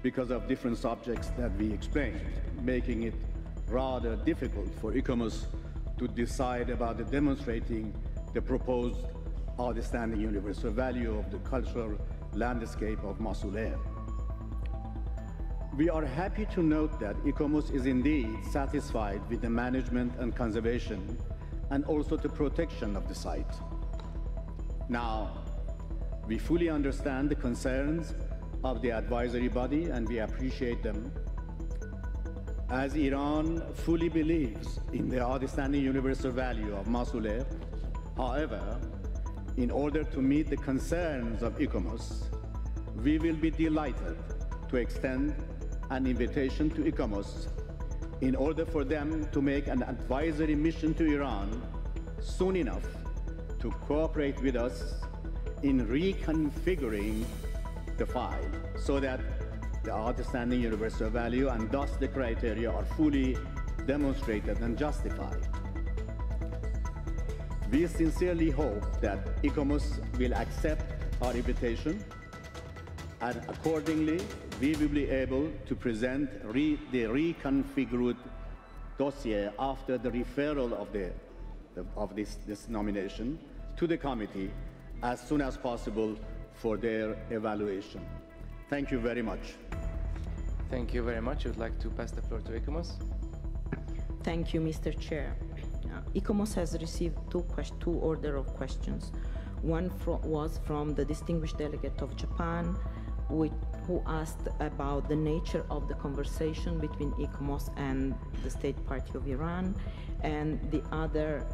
because of different subjects that we explained, making it rather difficult for ICOMOS to decide about demonstrating the proposed outstanding universal value of the cultural landscape of Mausolea. We are happy to note that ICOMOS is indeed satisfied with the management and conservation and also the protection of the site. Now, we fully understand the concerns of the advisory body and we appreciate them. As Iran fully believes in the outstanding universal value of Mausolea, however, in order to meet the concerns of ICOMOS, we will be delighted to extend an invitation to ICOMOS in order for them to make an advisory mission to Iran soon enough to cooperate with us in reconfiguring the file so that the outstanding universal value and thus the criteria are fully demonstrated and justified. We sincerely hope that ICOMOS will accept our invitation and accordingly we will be able to present the reconfigured dossier after the referral of this nomination to the committee as soon as possible for their evaluation. Thank you very much. Thank you very much. I would like to pass the floor to ICOMOS. Thank you, Mr. Chair. ICOMOS has received two order of questions. One was from the distinguished delegate of Japan, who asked about the nature of the conversation between ICOMOS and the State Party of Iran, and the other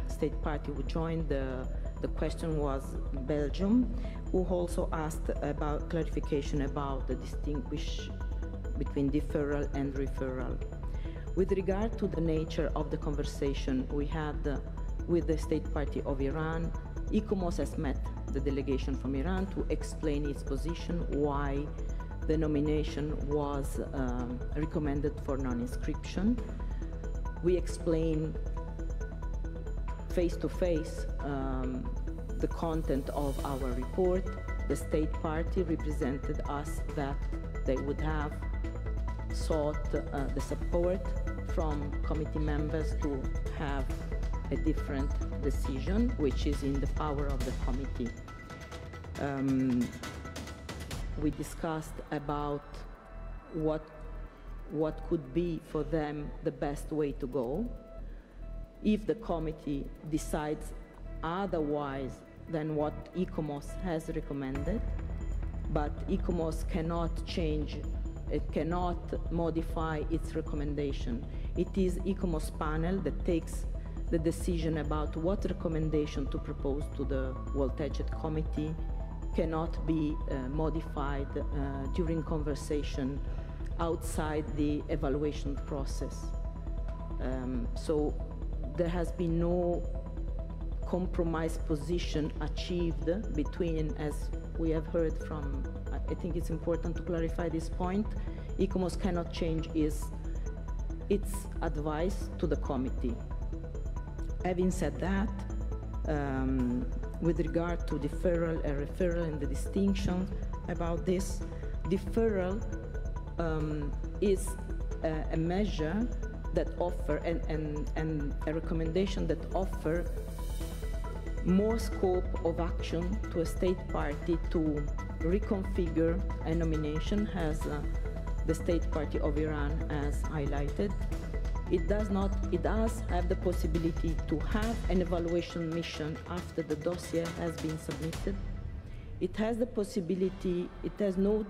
State Party who joined the question was Belgium, who also asked about clarification about the distinguish between deferral and referral. With regard to the nature of the conversation we had with the State Party of Iran, ICOMOS has met the delegation from Iran to explain its position, why the nomination was recommended for non-inscription. We explained face-to-face the content of our report. The State Party represented us that they would have sought the support from committee members to have a different decision, which is in the power of the committee. We discussed about what could be for them the best way to go. If the committee decides otherwise than what ICOMOS has recommended, but ICOMOS cannot change, it cannot modify its recommendation. It is ICOMOS panel that takes the decision about what recommendation to propose to the World Heritage Committee, cannot be modified during conversation outside the evaluation process. So there has been no compromise position achieved between, as we have heard from, I think it's important to clarify this point, ICOMOS cannot change its advice to the committee. Having said that, with regard to deferral and referral and the distinction about this, deferral is a measure that offer and a recommendation that offer more scope of action to a state party to reconfigure a nomination, as the State Party of Iran has highlighted. It does have the possibility to have an evaluation mission after the dossier has been submitted. It has the possibility, it has no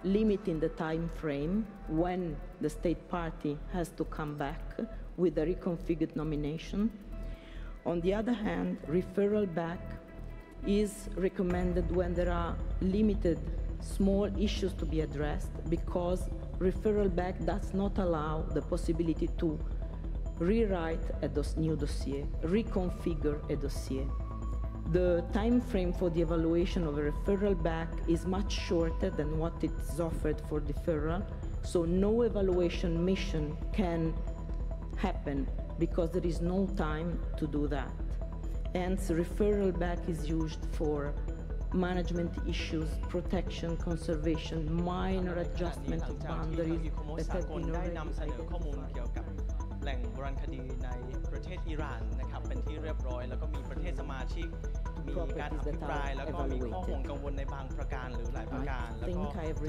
limit in the time frame when the state party has to come back with a reconfigured nomination. On the other hand, referral back is recommended when there are limited small issues to be addressed, because referral back does not allow the possibility to rewrite a new dossier, reconfigure a dossier. The time frame for the evaluation of a referral back is much shorter than what is offered for deferral, so no evaluation mission can happen because there is no time to do that. Hence, referral back is used for management issues, protection, conservation, minor adjustment of boundaries that have been already แหล่งโบราณคดีในประเทศอิหร่านนะครับเป็นที่เรียบร้อยแล้วก็มีประเทศสมาชิกมีการอภิปรายแล้วก็มีข้อห่วงกังวลในบางประการหรือหลายประการแล้วก็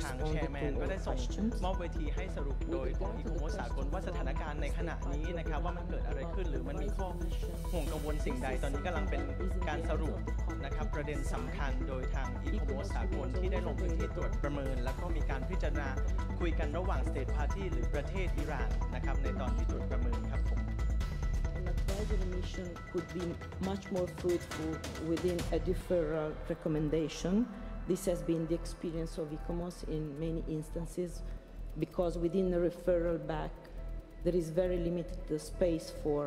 ทางแชร์แมนก็ได้ส่งมอบเวทีให้สรุปโดยของอีโคโมสสากลว่าสถานการณ์ในขณะนี้นะครับว่ามันเกิดอะไรขึ้นหรือมันมีข้อห่วงกังวลสิ่งใดตอนนี้กำลังเป็นการสรุปนะครับประเด็นสำคัญโดยทางอีโคโมสสากลที่ได้ลงพื้นที่ตรวจประเมินแล้วก็มีการพิจารณาคุยกันระหว่าง State Party หรือประเทศอิหร่านนะครับในตอนที่ตรวจประเมินครับผมAn advisory mission could be much more fruitful within a deferral recommendation. This has been the experience of ICOMOS in many instances, because within the referral back, there is very limited space for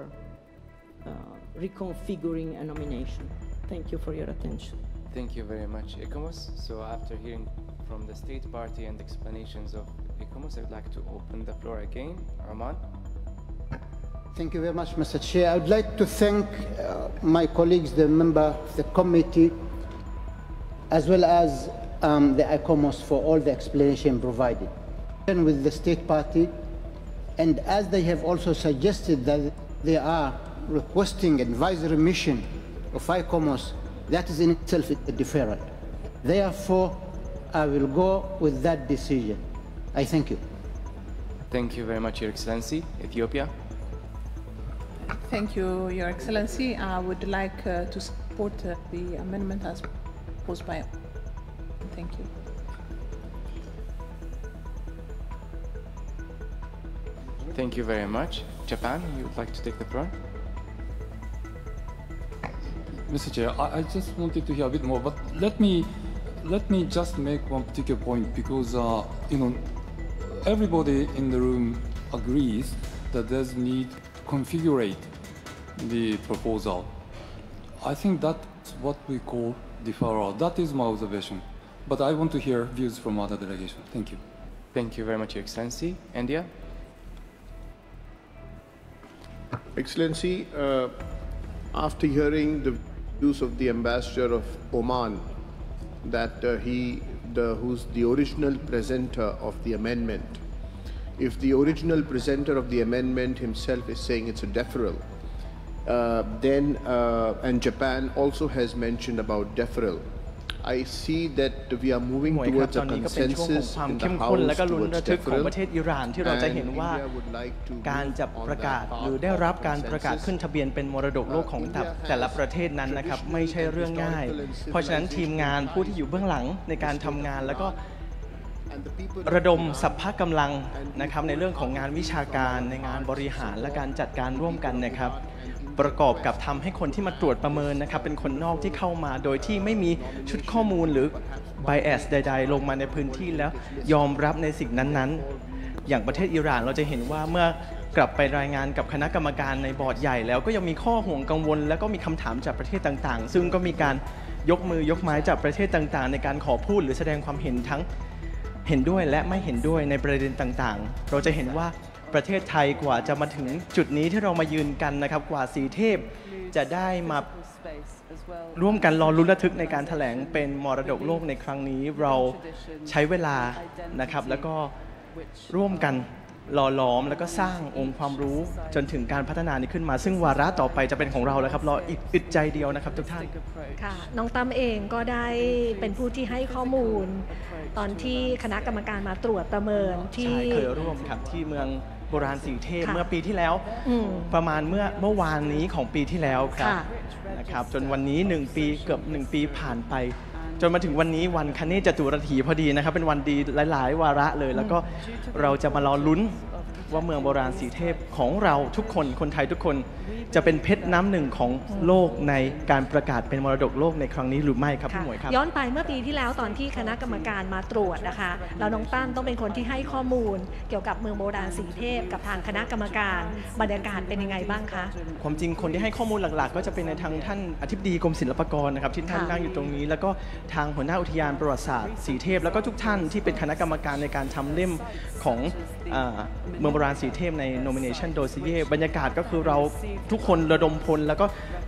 reconfiguring a nomination. Thank you for your attention. Thank you very much, ICOMOS. So after hearing from the State Party and explanations of ICOMOS, I would like to open the floor again. Arman. Thank you very much, Mr. Chair. I would like to thank my colleagues, the member of the committee, as well as the ICOMOS for all the explanation provided. With the State Party, and as they have also suggested that they are requesting advisory mission of ICOMOS, that is in itself a deferral. Therefore, I will go with that decision. I thank you. Thank you very much, Your Excellency. Ethiopia. Thank you, Your Excellency. I would like to support the amendment as proposed by. Thank you. Thank you very much. Japan, you would like to take the floor? Mr. Chair, I just wanted to hear a bit more, but let me just make one particular point, because everybody in the room agrees that there's need to configure the proposal. I think that's what we call deferral. That is my observation. But I want to hear views from other delegations. Thank you. Thank you very much, Your Excellency. India? Excellency, after hearing the views of the ambassador of Oman, that who's the original presenter of the amendment, if the original presenter of the amendment himself is saying it's a deferral, then and Japan also has mentioned about deferral, I see that we are moving towards a consensus in the House towards deferral, ประเทศอิหร่านที่เราจะเห็นว่าการจะประกาศหรือได้รับการประกาศขึ้นทะเบียนเป็นมรดกโลกของแต่ละประเทศนั้นนะครับไม่ใช่เรื่องง่ายเพราะฉะนั้นทีมงานผู้ที่อยู่เบื้องหลังในการทำงานแล้วก็ระดมสรรพกำลังนะครับในเรื่องของงานวิชาการในงานบริหารและการจัดการร่วมกันนะครับประกอบกับทำให้คนที่มาตรวจประเมินนะครับเป็นคนนอกที่เข้ามาโดยที่ไม่มีชุดข้อมูลหรือ bias ใดๆลงมาในพื้นที่แล้วยอมรับในสิ่งนั้นๆอย่างประเทศอิหร่านเราจะเห็นว่าเมื่อกลับไปรายงานกับคณะกรรมการในบอร์ดใหญ่แล้วก็ยังมีข้อห่วงกังวลแล้วก็มีคำถามจากประเทศต่างๆซึ่งก็มีการยกมือยกไม้จากประเทศต่างๆในการขอพูดหรือแสดงความเห็นทั้งเห็นด้วยและไม่เห็นด้วยในประเด็นต่างๆเราจะเห็นว่าประเทศไทยกว่าจะมาถึงจุดนี้ที่เรามายืนกันนะครับกว่าสีเทพจะได้มาร่วมกันรอลุ้นระทึกในการแถลงเป็นมรดกโลกในครั้งนี้เราใช้เวลานะครับแล้วก็ร่วมกันหล่อหลอมแล้วก็สร้างองค์ความรู้จนถึงการพัฒนานี้ขึ้นมาซึ่งวาระต่อไปจะเป็นของเราแล้วครับรออึดใจเดียวนะครับทุกท่านค่ะน้องตั้มเองก็ได้เป็นผู้ที่ให้ข้อมูลตอนที่คณะกรรมการมาตรวจประเมินที่เคยร่วมครับที่เมืองโบราณสีเทพเมื่อปีที่แล้วประมาณเมื่อวานนี้ของปีที่แล้วครับนะครับจนวันนี้1ปีเกือบ1ปีผ่านไปจนมาถึงวันนี้วันคเนศจตุรถีพอดีนะครับเป็นวันดีหลายๆวาระเลยแล้วก็เราจะมารอลุ้น ว่าเมืองโบราณสีเทพของเราทุกคนคนไทยทุกคนจะเป็นเพชรน้ำหนึ่งของโลกในการประกาศเป็นมรดกโลกในครั้งนี้หรือไม่ครับพี่หมวยครับย้อนไปเมื่อปีที่แล้วตอนที่คณะกรรมการมาตรวจนะคะแล้วน้องตั้มต้องเป็นคนที่ให้ข้อมูลเกี่ยวกับเมืองโบราณสีเทพกับทางคณะกรรมการบรรยากาศเป็นยังไงบ้างคะความจริงคนที่ให้ข้อมูลหลักๆก็จะเป็นในทางท่านอธิบดีกรมศิลปากรนะครับที่ท่านนั่งอยู่ตรงนี้แล้วก็ทางหัวหน้าอุทยานประวัติศาสตร์สีเทพแล้วก็ทุกท่านที่เป็นคณะกรรมการในการทำเล่มของเมืองโบราณสีเทพใน nomination dossier บรรยากาศก็คือเราทุกคนระดมพลแล้วก็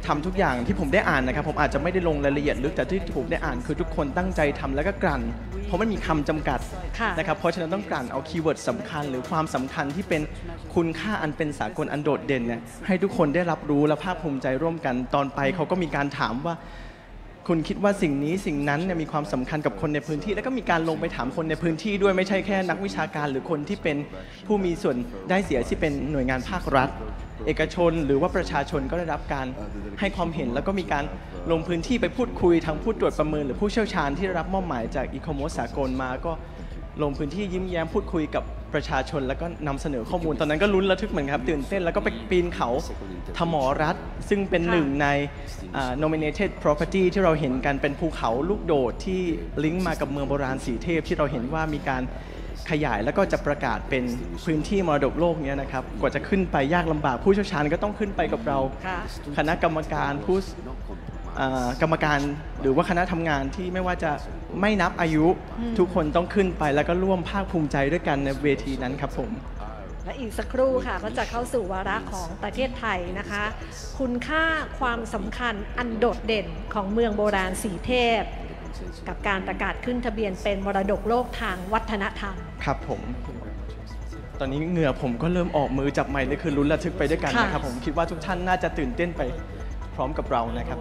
ทำทุกอย่างที่ผมได้อ่านนะครับผมอาจจะไม่ได้ลงรายละเอียดลึกแต่ที่ผมได้อ่านคือทุกคนตั้งใจทำแล้วก็กลั่นเพราะมันมีคำจำกัดนะครับเพราะฉะนั้นต้องกลั่นเอาคีย์เวิร์ดสำคัญหรือความสำคัญที่เป็นคุณค่าอันเป็นสากลอันโดดเด่นเนี่ยให้ทุกคนได้รับรู้และภาคภูมิใจร่วมกันตอนไปเขาก็มีการถามว่าคุณคิดว่าสิ่งนี้สิ่งนั้นเนี่ยมีความสำคัญกับคนในพื้นที่แล้วก็มีการลงไปถามคนในพื้นที่ด้วยไม่ใช่แค่นักวิชาการหรือคนที่เป็นผู้มีส่วนได้เสียที่เป็นหน่วยงานภาครัฐเอกชนหรือว่าประชาชนก็ได้รับการให้ความเห็นแล้วก็มีการลงพื้นที่ไปพูดคุยทั้งผู้ตรวจประเมินหรือผู้เชี่ยวชาญที่ได้รับมอบหมายจากอีโคโมสสากลมาก็ลงพื้นที่ยิ้มแย้มพูดคุยกับประชาชนแล้วก็นำเสนอข้อมูลตอนนั้นก็ลุ้นระทึกเหมือนครับตื่นเต้นแล้วก็ไปปีนเขาธมรัตน์ซึ่งเป็นหนึ่งใน nominated property ที่เราเห็นกันเป็นภูเขาลูกโดดที่ลิงก์มากับเมืองโบราณสีเทพที่เราเห็นว่ามีการขยายแล้วก็จะประกาศเป็นพื้นที่มรดกโลกเนี้ยนะครับกว่าจะขึ้นไปยากลำบากผู้เชี่ยวชาญก็ต้องขึ้นไปกับเราคณะกรรมการผู้กรรมการหรือว่าคณะทำงานที่ไม่ว่าจะไม่นับอายุทุกคนต้องขึ้นไปแล้วก็ร่วมภาคภูมิใจด้วยกันในเวทีนั้นครับผมและอีกสักครู่ค่ะก็จะเข้าสู่วาระของประเทศไทยนะคะคุณค่าความสำคัญอันโดดเด่นของเมืองโบราณสีเทพกับการประกาศขึ้นทะเบียนเป็นมรดกโลกทางวัฒนธรรมครับผมตอนนี้เหงื่อผมก็เริ่มออกมือจับไมค์นี่คือลุ้นระทึกไปด้วยกันนะครับผมคิดว่าทุกท่านน่าจะตื่นเต้นไปพร้อมกับเรานะครับ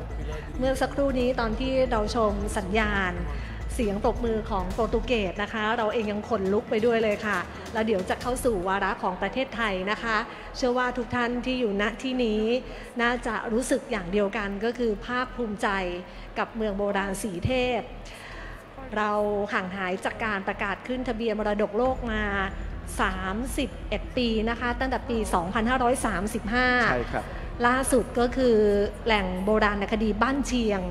เมื่อสักครู่นี้ตอนที่เราชมสัญญาณเสียงปรบมือของโปรตุเกสนะคะเราเองยังขนลุกไปด้วยเลยค่ะแล้วเดี๋ยวจะเข้าสู่วาระของประเทศไทยนะคะเชื่อว่าทุกท่านที่อยู่ณที่นี้น่าจะรู้สึกอย่างเดียวกันก็คือภาคภูมิใจกับเมืองโบราณสีเทพเราห่างหายจากการประกาศขึ้นทะเบียนมรดกโลกมา31 ปีนะคะตั้งแต่ปี 2535 ใช่ครับล่าสุดก็คือแหล่งโบราณคดีบ้านเชียง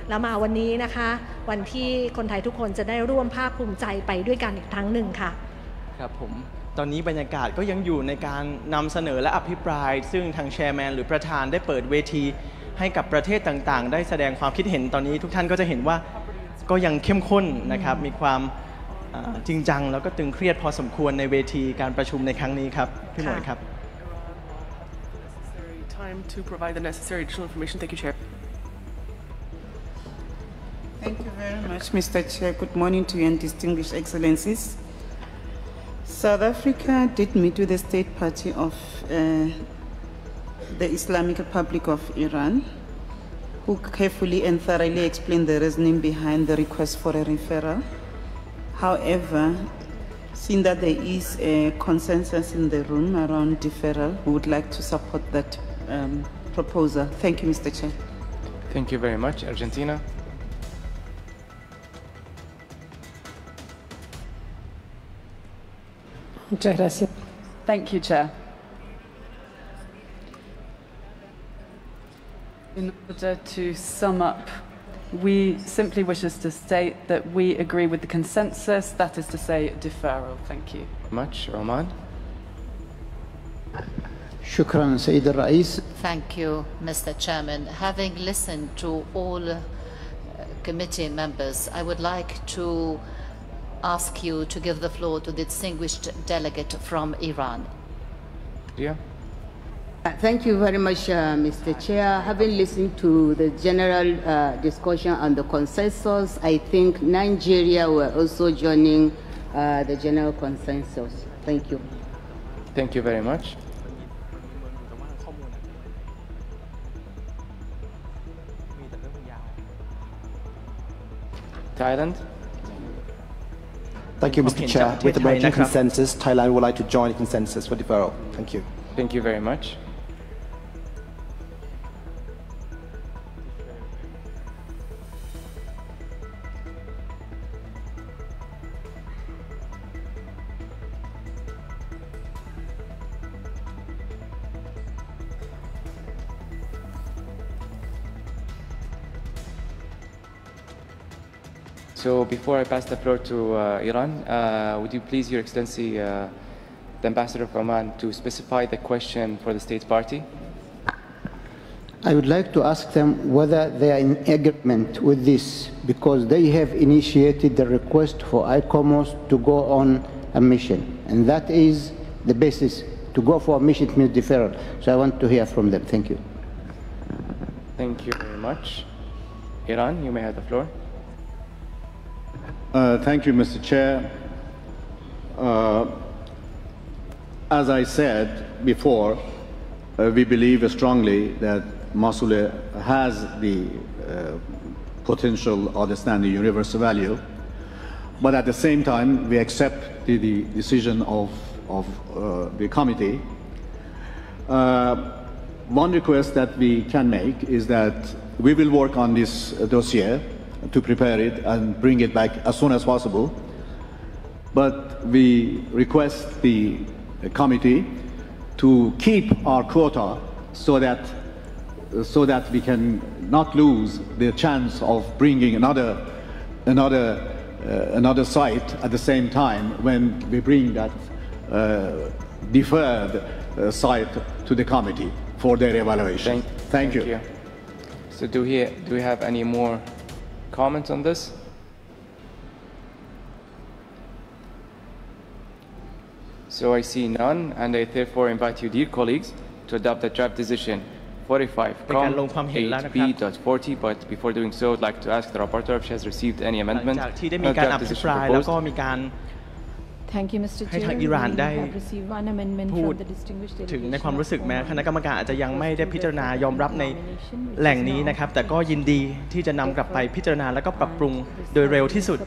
แล้วมาวันนี้นะคะวันที่คนไทยทุกคนจะได้ร่วมภาคภูมิใจไปด้วยกันอีกครั้งหนึ่งค่ะครับผมตอนนี้บรรยากาศก็ยังอยู่ในการนำเสนอและอภิปรายซึ่งทางแชร์แมนหรือประธานได้เปิดเวทีให้กับประเทศต่างๆได้แสดงความคิดเห็นตอนนี้ทุกท่านก็จะเห็นว่าก็ยังเข้มข้นนะครับมีความจริงจังแล้วก็ตึงเครียดพอสมควรในเวทีการประชุมในครั้งนี้ครับพี่หมวยครับTime to provide the necessary additional information. Thank you, Chair. Thank you very much, Mr. Chair. Good morning to you and distinguished excellencies. South Africa did meet with the state party of the Islamic Republic of Iran, who carefully and thoroughly explained the reasoning behind the request for a referral. However, seeing that there is a consensus in the room around deferral, we would like to support that proposal. Thank you, Mr. Chair. Thank you very much. Argentina. Thank you, Chair. In order to sum up, we simply wish us to state that we agree with the consensus, that is to say deferral. Thank you. Much, Oman. شكرا سيد الرئيس. Thank you, Mr. Chairman. Having listened to all committee members, I would like to ask you to give the floor to the distinguished delegate from Iran. Yeah. Thank you very much, Mr. Chair. Having listened to the general discussion on the consensus, I think Nigeria were also joining the general consensus. Thank you. Thank you very much. Thailand. Thank you, Mr. Chair. With the emerging consensus, Thailand would like to join the consensus for deferral. Thank you. Thank you very much. So before I pass the floor to Iran, would you please, Your Excellency, the Ambassador of Oman, to specify the question for the state party? I would like to ask them whether they are in agreement with this, because they have initiated the request for ICOMOS to go on a mission, and that is the basis. To go for a mission means deferral. So I want to hear from them. Thank you. Thank you very much. Iran, you may have the floor. Thank you, Mr. Chair. As I said before, we believe strongly that Mosul has the potential or the standing universal value, but at the same time, we accept the decision of the committee. One request that we can make is that we will work on this dossier to prepare it and bring it back as soon as possible. But we request the committee to keep our quota so that we can not lose the chance of bringing another site at the same time when we bring that deferred site to the committee for their evaluation. Thank you. So do we have any more comments on this? So I see none, and I therefore invite you, dear colleagues, to adopt the draft decision 45.8b.40. But before doing so, I'd like to ask the rapporteur if she has received any amendment. Thank you, Mr. ให้ Chair. ทางอิหร่านได้ We have received one amendment พูด from the distinguished ถึง delegation ในความรู้สึกแม้คณะกรรมการอาจจะยังไม่ได้พิจารณายอมรับในแหล่งนี้นะครับแต่ก็ยินดีที่จะนำกลับไปพิจารณาและก็ปรับปรุงโดยเร็วที่สุด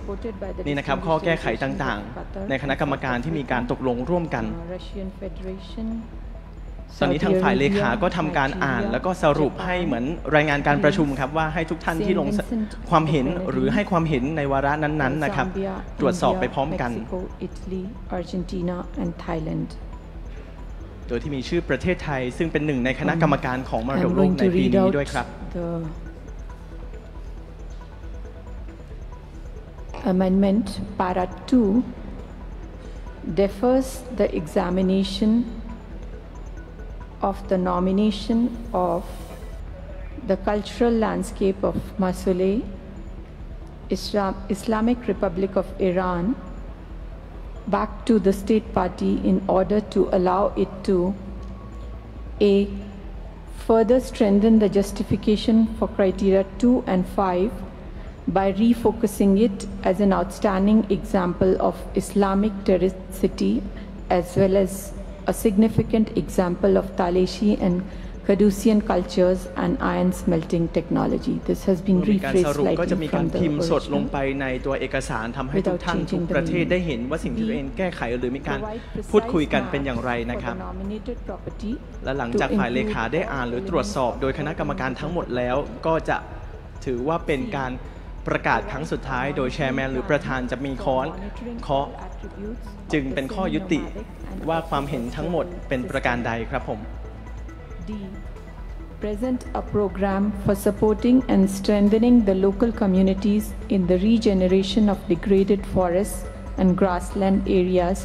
นี่นะครับข้อแก้ไขต่างๆในคณะกรรมการที่มีการตกลงร่วมกัน Russian Federation, ตอนนี้ทางฝ่ายเลขาก็ทำการอ่านแล้วก็สรุปให้เหมือนรายงานการประชุมครับว่าให้ทุกท่านที่ลงความเห็นหรือให้ความเห็นในวาระนั้นๆนะครับตรวจสอบไปพร้อมกัน Mexico, Italy, Argentina, and Thailand. โดยที่มีชื่อประเทศไทยซึ่งเป็นหนึ่งในคณะกรรมการของมรดกโลกในปีนี้ด้วยครับ The amendment para 2 defers the examination of the nomination of the cultural landscape of Mosul, Islamic Republic of Iran, back to the state party in order to allow it to A. Further strengthen the justification for criteria 2 and 5 by refocusing it as an outstanding example of Islamic terracity as well as a significant example of Taleshi and Caducean cultures and iron smelting technology. This has been มีการส rephrased รุปก็จะ slightly มีการ from the พิมพ์สดลง original. ไปในตัวเอกสารทำให้ทุกท่านทุกประเทศได้เห็นว่าสิ่งที่ตัวเองแก้ไขหรือมีการพูดคุยกันเป็นอย่างไรนะครับ และหลังจากฝ่ายเลขาได้อ่านหรือตรวจสอบโดยคณะกรรมการทั้งหมดแล้วก็จะถือว่าเป็นการประกาศครั้งสุดท้ายโดยแชร์แมนหรือประธานจะมีค้อนเคาะจึงเป็นข้อยุติว่าความเห็นทั้งหมดเป็นประการใดครับผม D. Present a program for supporting and strengthening the local communities in the regeneration of degraded forests and grassland areas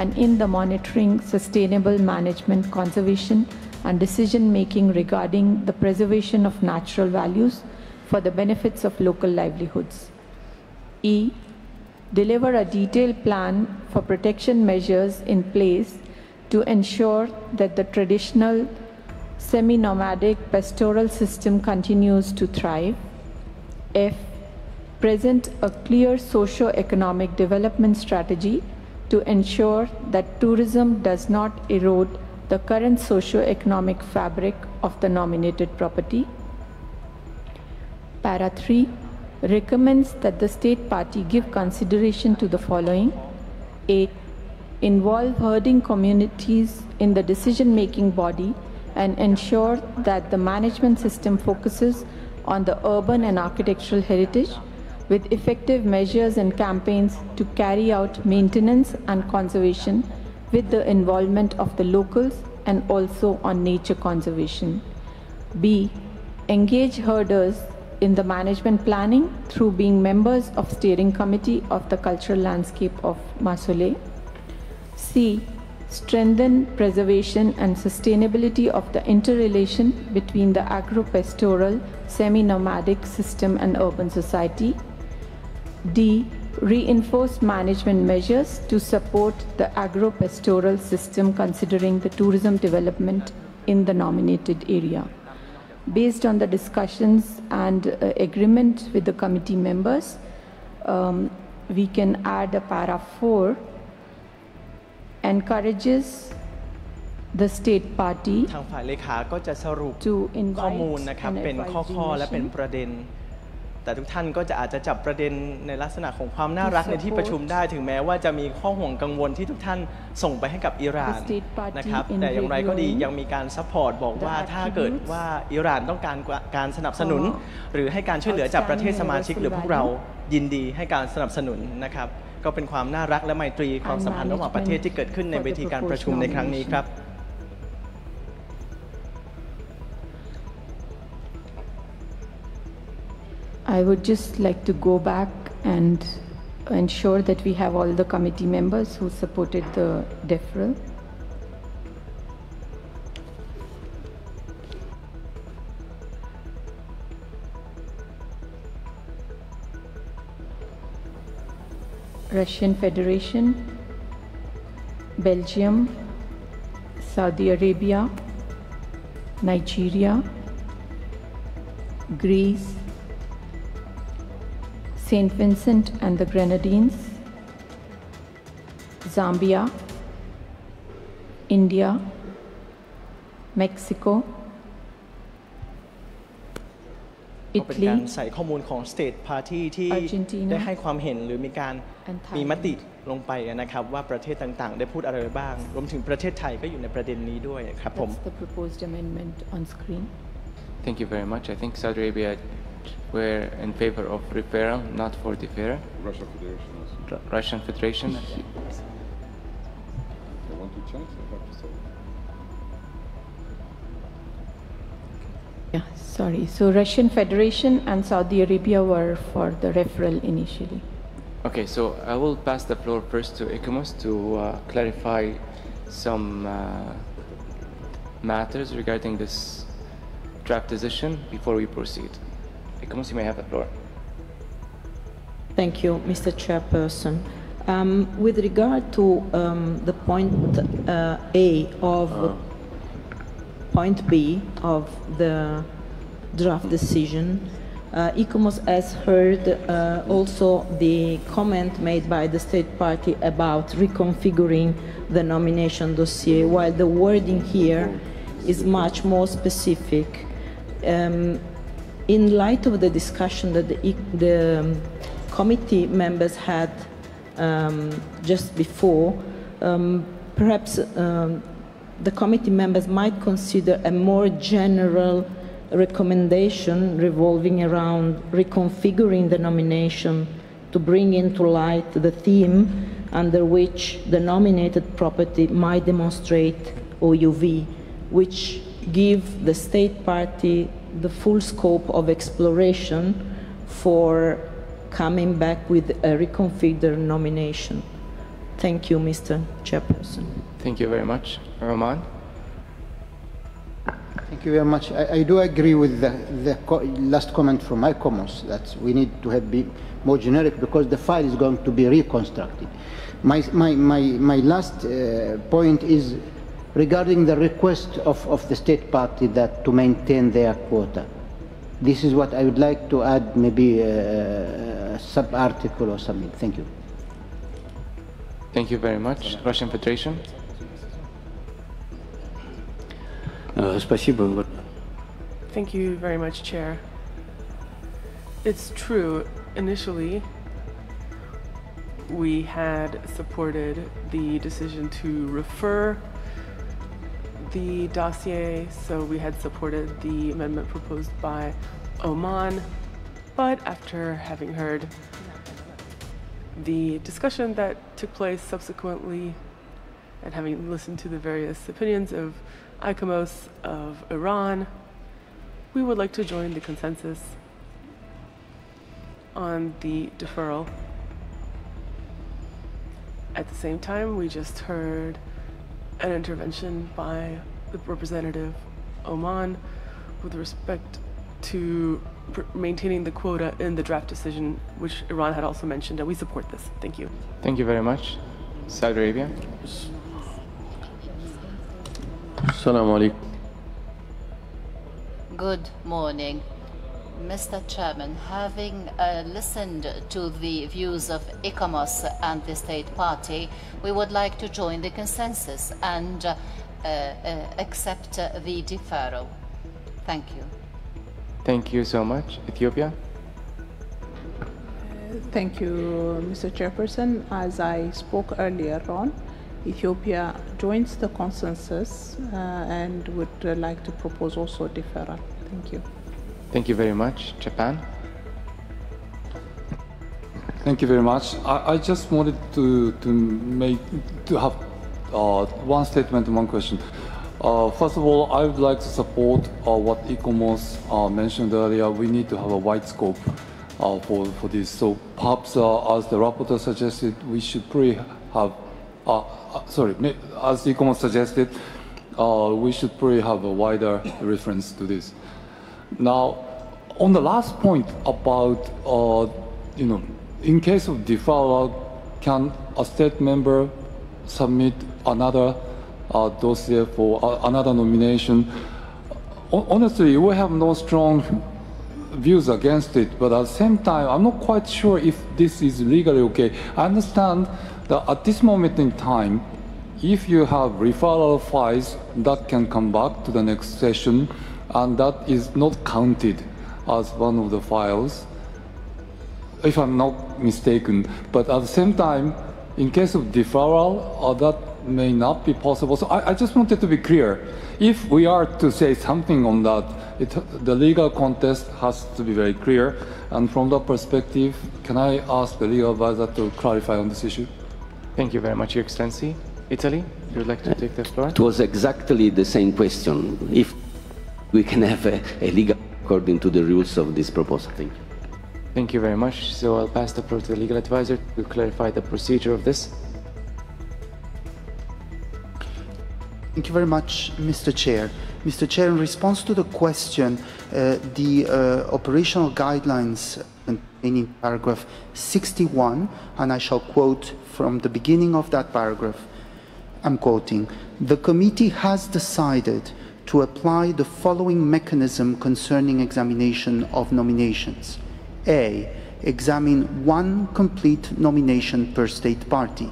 and in the monitoring, sustainable management, conservation and decision-making regarding the preservation of natural values for the benefits of local livelihoods. E. Deliver a detailed plan for protection measures in place to ensure that the traditional semi-nomadic pastoral system continues to thrive. F. Present a clear socio-economic development strategy to ensure that tourism does not erode the current socio-economic fabric of the nominated property. Para 3 recommends that the state party give consideration to the following. A. Involve herding communities in the decision-making body and ensure that the management system focuses on the urban and architectural heritage with effective measures and campaigns to carry out maintenance and conservation with the involvement of the locals and also on nature conservation. B. Engage herders in the management planning through being members of steering committee of the cultural landscape of Masole. C. Strengthen preservation and sustainability of the interrelation between the agro-pastoral, semi-nomadic system and urban society. D. Reinforce management measures to support the agro-pastoral system considering the tourism development in the nominated area. Based on the discussions and agreement with the committee members, we can add a para 4 encourages the state party ทางฝ่ายเลขาก็จะสรุปข้อมูลนะครับเป็นข้อและเป็นประเด็นแต่ทุกท่านก็จะอาจจะจับประเด็นในลักษณะของความน่ารักในที่ประชุมได้ถึงแม้ว่าจะมีข้อห่วงกังวลที่ทุกท่านส่งไปให้กับอิหร่านนะครับแต่อย่างไรก็ดียังมีการซัพพอร์ตบอกว่าถ้าเกิดว่าอิหร่านต้องการสนับสนุนหรือให้การช่วยเหลือจากประเทศสมาชิกหรือพวกเรายินดีให้การสนับสนุนนะครับก็เป็นความน่ารักและไมตรีความสัมพันธ์ระหว่างประเทศที่เกิดขึ้นในเวทีการประชุมในครั้งนี้ครับ I would just like to go back and ensure that we have all the committee members who supported the deferral. Russian Federation, Belgium, Saudi Arabia, Nigeria, Greece, St. Vincent and the Grenadines, Zambia, India, Mexico, ก็เป็นการใส่ข้อมูลของ State Party ที่ได้ให้ความเห็นหรือมีมติลงไปนะครับว่าประเทศต่างๆได้พูดอะไรบ้างรวมถึงประเทศไทยก็อยู่ในประเด็นนี้ด้วยครับผม That's the proposed amendment on screen. Thank you very much. I think Saudi Arabia were in favor of referral, not for deferral. Russian Federation. They want to change, they have to say. Yeah, sorry. So Russian Federation and Saudi Arabia were for the referral initially. Okay, so I will pass the floor first to Ikomus to clarify some matters regarding this draft decision before we proceed. Ikomus, you may have the floor. Thank you, Mr. Chairperson. With regard to the point A of point B of the draft decision, ICOMOS has heard also the comment made by the State Party about reconfiguring the nomination dossier, while the wording here is much more specific. In light of the discussion that the committee members had just before, perhaps the committee members might consider a more general recommendation revolving around reconfiguring the nomination to bring into light the theme under which the nominated property might demonstrate OUV, which give the State Party the full scope of exploration for coming back with a reconfigured nomination. Thank you, Mr. Chairperson. Thank you very much. Roman? Thank you very much. I do agree with the last comment from ICOMOS that we need to be more generic because the file is going to be reconstructed. My last point is regarding the request of the State Party that to maintain their quota. This is what I would like to add, maybe a sub-article or something. Thank you. Thank you very much. Russian Federation. Thank you very much, Chair. It's true, initially, we had supported the decision to refer the dossier, so we had supported the amendment proposed by Oman, but after having heard the discussion that took place subsequently and having listened to the various opinions of ICOMOS of Iran, we would like to join the consensus on the deferral. At the same time, we just heard an intervention by the representative Oman with respect to maintaining the quota in the draft decision, which Iran had also mentioned, and we support this. Thank you. Thank you very much. Saudi Arabia. Assalamu alaikum. Good morning. Mr. Chairman, having listened to the views of ICOMOS and the State Party, we would like to join the consensus and accept the deferral. Thank you. Thank you so much. Ethiopia. Thank you, Mr. Chairperson. As I spoke earlier on, Ethiopia joins the consensus and would like to propose also deferral. Thank you. Thank you very much. Japan. Thank you very much. I just wanted to have one statement and one question. First of all, I would like to support what ICOMOS mentioned earlier. We need to have a wide scope for this. So perhaps, as the rapporteur suggested, we should probably have, as ICOMOS suggested, we should probably have a wider reference to this. Now, on the last point about, in case of deferral, can a state member submit another dossier for another nomination? Honestly, we have no strong views against it, but at the same time, I'm not quite sure if this is legally okay. I understand that at this moment in time, if you have referral files, that can come back to the next session, and that is not counted as one of the files, if I'm not mistaken. But at the same time, in case of deferral, that may not be possible. So I just wanted to be clear. If we are to say something on that, the legal context has to be very clear. And from that perspective, can I ask the legal advisor to clarify on this issue? Thank you very much, Your Excellency. Italy, you would like to take the floor? It was exactly the same question. If we can have a legal according to the rules of this proposal. Thank you. Thank you very much. So I'll pass the floor to the legal advisor to clarify the procedure of this. Thank you very much, Mr. Chair. Mr. Chair, in response to the question, the operational guidelines in paragraph 61, and I shall quote from the beginning of that paragraph, I'm quoting, "The committee has decided to apply the following mechanism concerning examination of nominations. A. Examine one complete nomination per state party.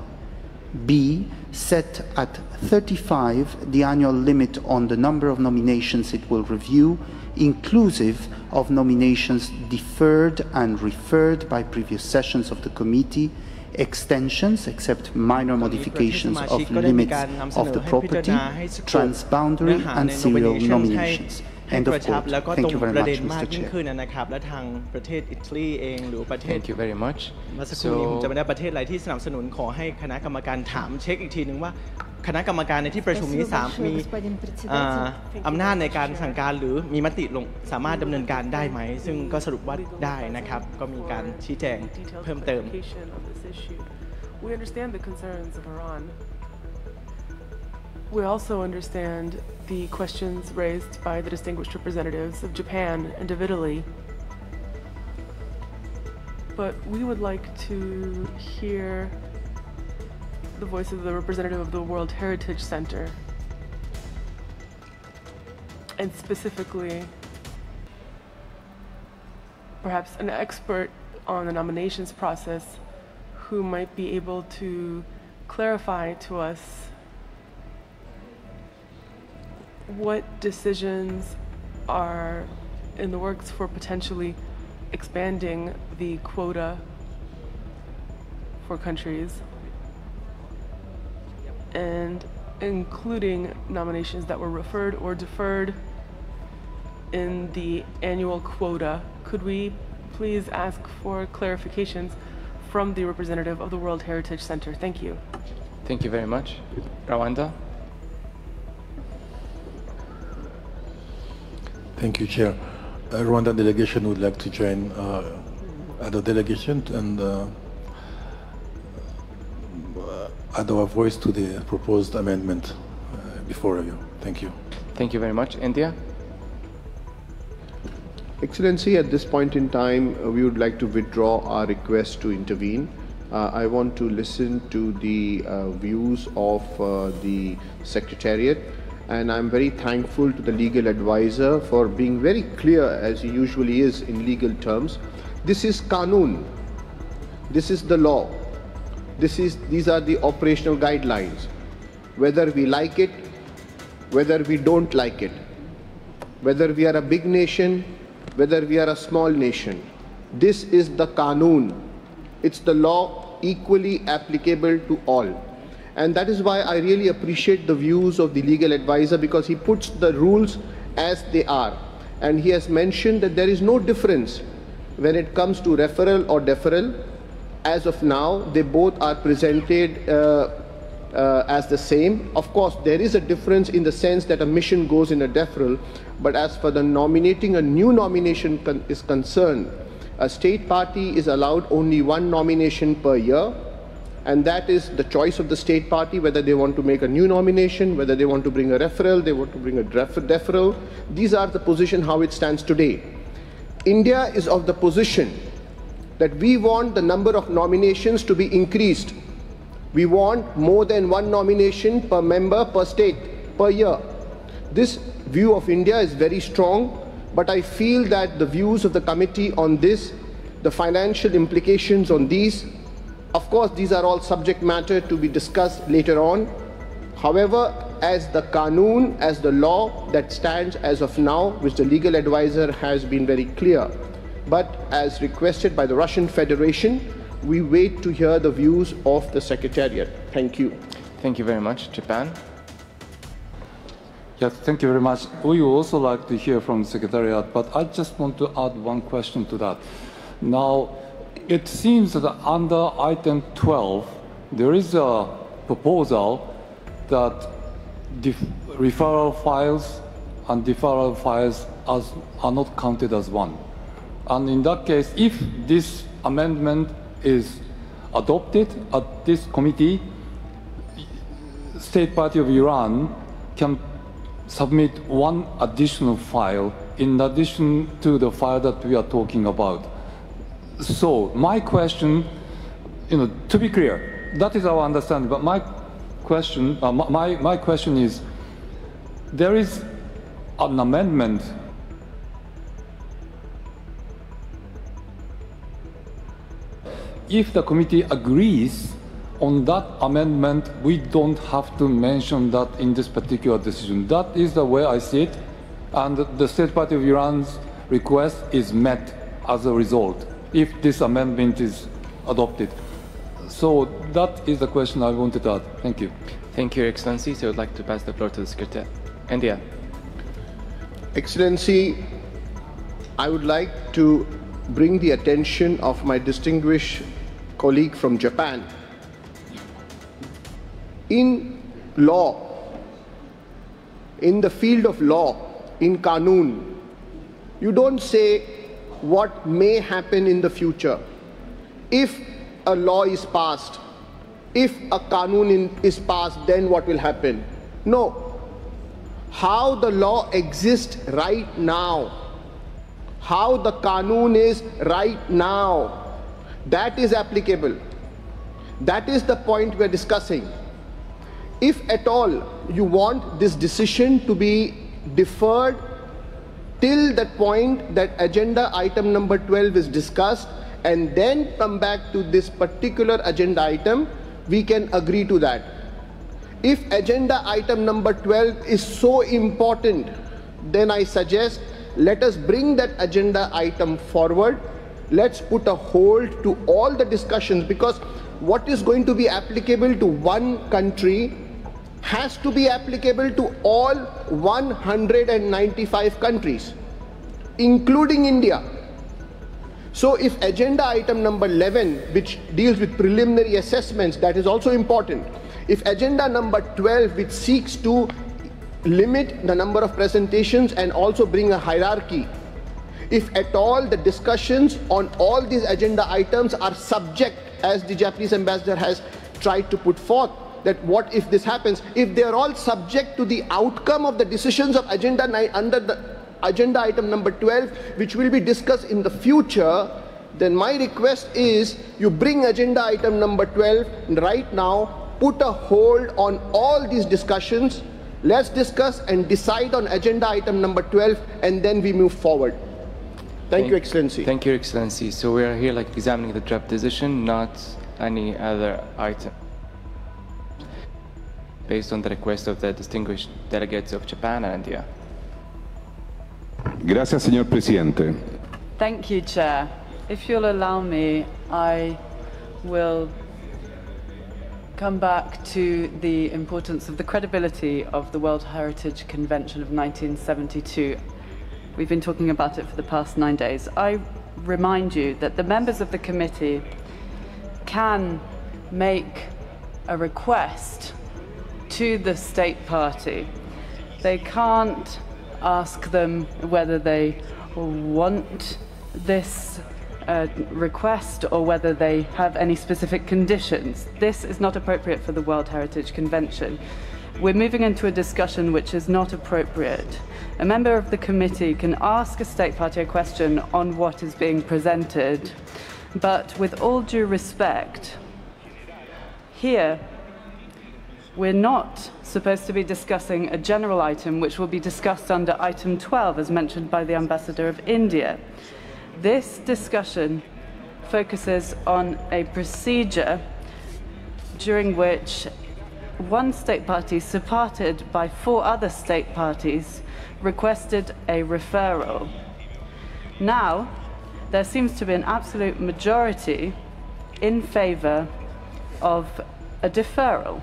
B. Set at 35 the annual limit on the number of nominations it will review, inclusive of nominations deferred and referred by previous sessions of the committee, extensions except minor modifications of limits of the property, transboundary and serial nominations." End of quote. Thank you very much, Mr. Chair. Thank you very much. เมื่อสักครู่นี้ผมจะไม่ได้ประเทศอะไรที่สนับสนุนขอให้คณะกรรมการถามเช็คอีกทีหนึ่งว่าคณะกรรมการในที่ประชุมนี้มีอำนาจในการสั่งการหรือมีมติลงสามารถดำเนินการได้ไหมซึ่งก็สรุปว่าได้นะครับก็มีการชี้แจงเพิ่มเติม We understand the concerns of Iran. We also understand the questions raised by the distinguished representatives of Japan and of Italy. But we would like to hear the voice of the representative of the World Heritage Center, and specifically perhaps an expert on the nominations process who might be able to clarify to us what decisions are in the works for potentially expanding the quota for countries, and including nominations that were referred or deferred in the annual quota. Could we please ask for clarifications from the representative of the World Heritage Center? Thank you. Thank you very much. Rwanda. Thank you, Chair. Rwandan delegation would like to join the delegation and add our voice to the proposed amendment before review. Thank you. Thank you very much. India? Excellency, at this point in time, we would like to withdraw our request to intervene. I want to listen to the views of the Secretariat, and I'm very thankful to the legal advisor for being very clear, as he usually is in legal terms. This is Qanun. This is the law. These are the operational guidelines. Whether we like it, whether we don't like it, whether we are a big nation, whether we are a small nation, this is the Qanun. It's the law equally applicable to all. And that is why I really appreciate the views of the legal advisor, because he puts the rules as they are. And he has mentioned that there is no difference when it comes to referral or deferral. As of now, they both are presented as the same. Of course, there is a difference in the sense that a mission goes in a deferral, but as for the nominating a new nomination is concerned, a state party is allowed only one nomination per year, and that is the choice of the state party, whether they want to make a new nomination, whether they want to bring a referral, they want to bring a deferral. These are the position how it stands today. India is of the position that we want the number of nominations to be increased. We want more than one nomination per member per state per year. This view of India is very strong, but I feel that the views of the committee on this, the financial implications on these, of course these are all subject matter to be discussed later on. However, as the Qanun, as the law that stands as of now, which the legal advisor has been very clear, but as requested by the Russian Federation, we wait to hear the views of the Secretariat. Thank you. Thank you very much. Japan? Yes, thank you very much. We would also like to hear from the Secretariat, but I just want to add one question to that. Now, it seems that under item 12, there is a proposal that referral files and deferral files are not counted as one. And in that case, if this amendment is adopted at this committee, State Party of Iran can submit one additional file in addition to the file that we are talking about. So my question, to be clear, that is our understanding, but my question, my question is, there is an amendment if the committee agrees on that amendment, we don't have to mention that in this particular decision. That is the way I see it, and the State Party of Iran's request is met as a result if this amendment is adopted. So that is the question I wanted to add. Thank you. Thank you, Your Excellency. So I would like to pass the floor to the Secretary. India. Excellency, I would like to bring the attention of my distinguished colleague from Japan. In law, in the field of law, in Qanun, you don't say what may happen in the future. If a law is passed, if a Qanun is passed, then what will happen? No. How the law exists right now, how the Qanun is right now, that is applicable. That is the point we are discussing. If at all you want this decision to be deferred till that point that agenda item number 12 is discussed and then come back to this particular agenda item, we can agree to that. If agenda item number 12 is so important, then I suggest let us bring that agenda item forward. Let's put a hold to all the discussions, because what is going to be applicable to one country has to be applicable to all 195 countries, including India. So if agenda item number 11, which deals with preliminary assessments, that is also important. If agenda number 12, which seeks to limit the number of presentations and also bring a hierarchy, if at all the discussions on all these agenda items are subject, as the Japanese ambassador has tried to put forth, that what if this happens, if they are all subject to the outcome of the decisions of agenda under the agenda item number 12, which will be discussed in the future, then my request is you bring agenda item number 12 and right now put a hold on all these discussions. Let's discuss and decide on agenda item number 12 and then we move forward. Thank you, Excellency. Thank you, Excellency. So we are here examining the draft decision, not any other item. Based on the request of the distinguished delegates of Japan and India. Gracias, señor presidente. Thank you, Chair. If you'll allow me, I will come back to the importance of the credibility of the World Heritage Convention of 1972. We've been talking about it for the past 9 days. I remind you that the members of the committee can make a request to the state party. They can't ask them whether they want this request or whether they have any specific conditions. This is not appropriate for the World Heritage Convention. We're moving into a discussion which is not appropriate. A member of the committee can ask a state party a question on what is being presented, but with all due respect, here we're not supposed to be discussing a general item which will be discussed under item 12 as mentioned by the Ambassador of India. This discussion focuses on a procedure during which one state party, supported by 4 other state parties, requested a referral. Now, there seems to be an absolute majority in favor of a deferral.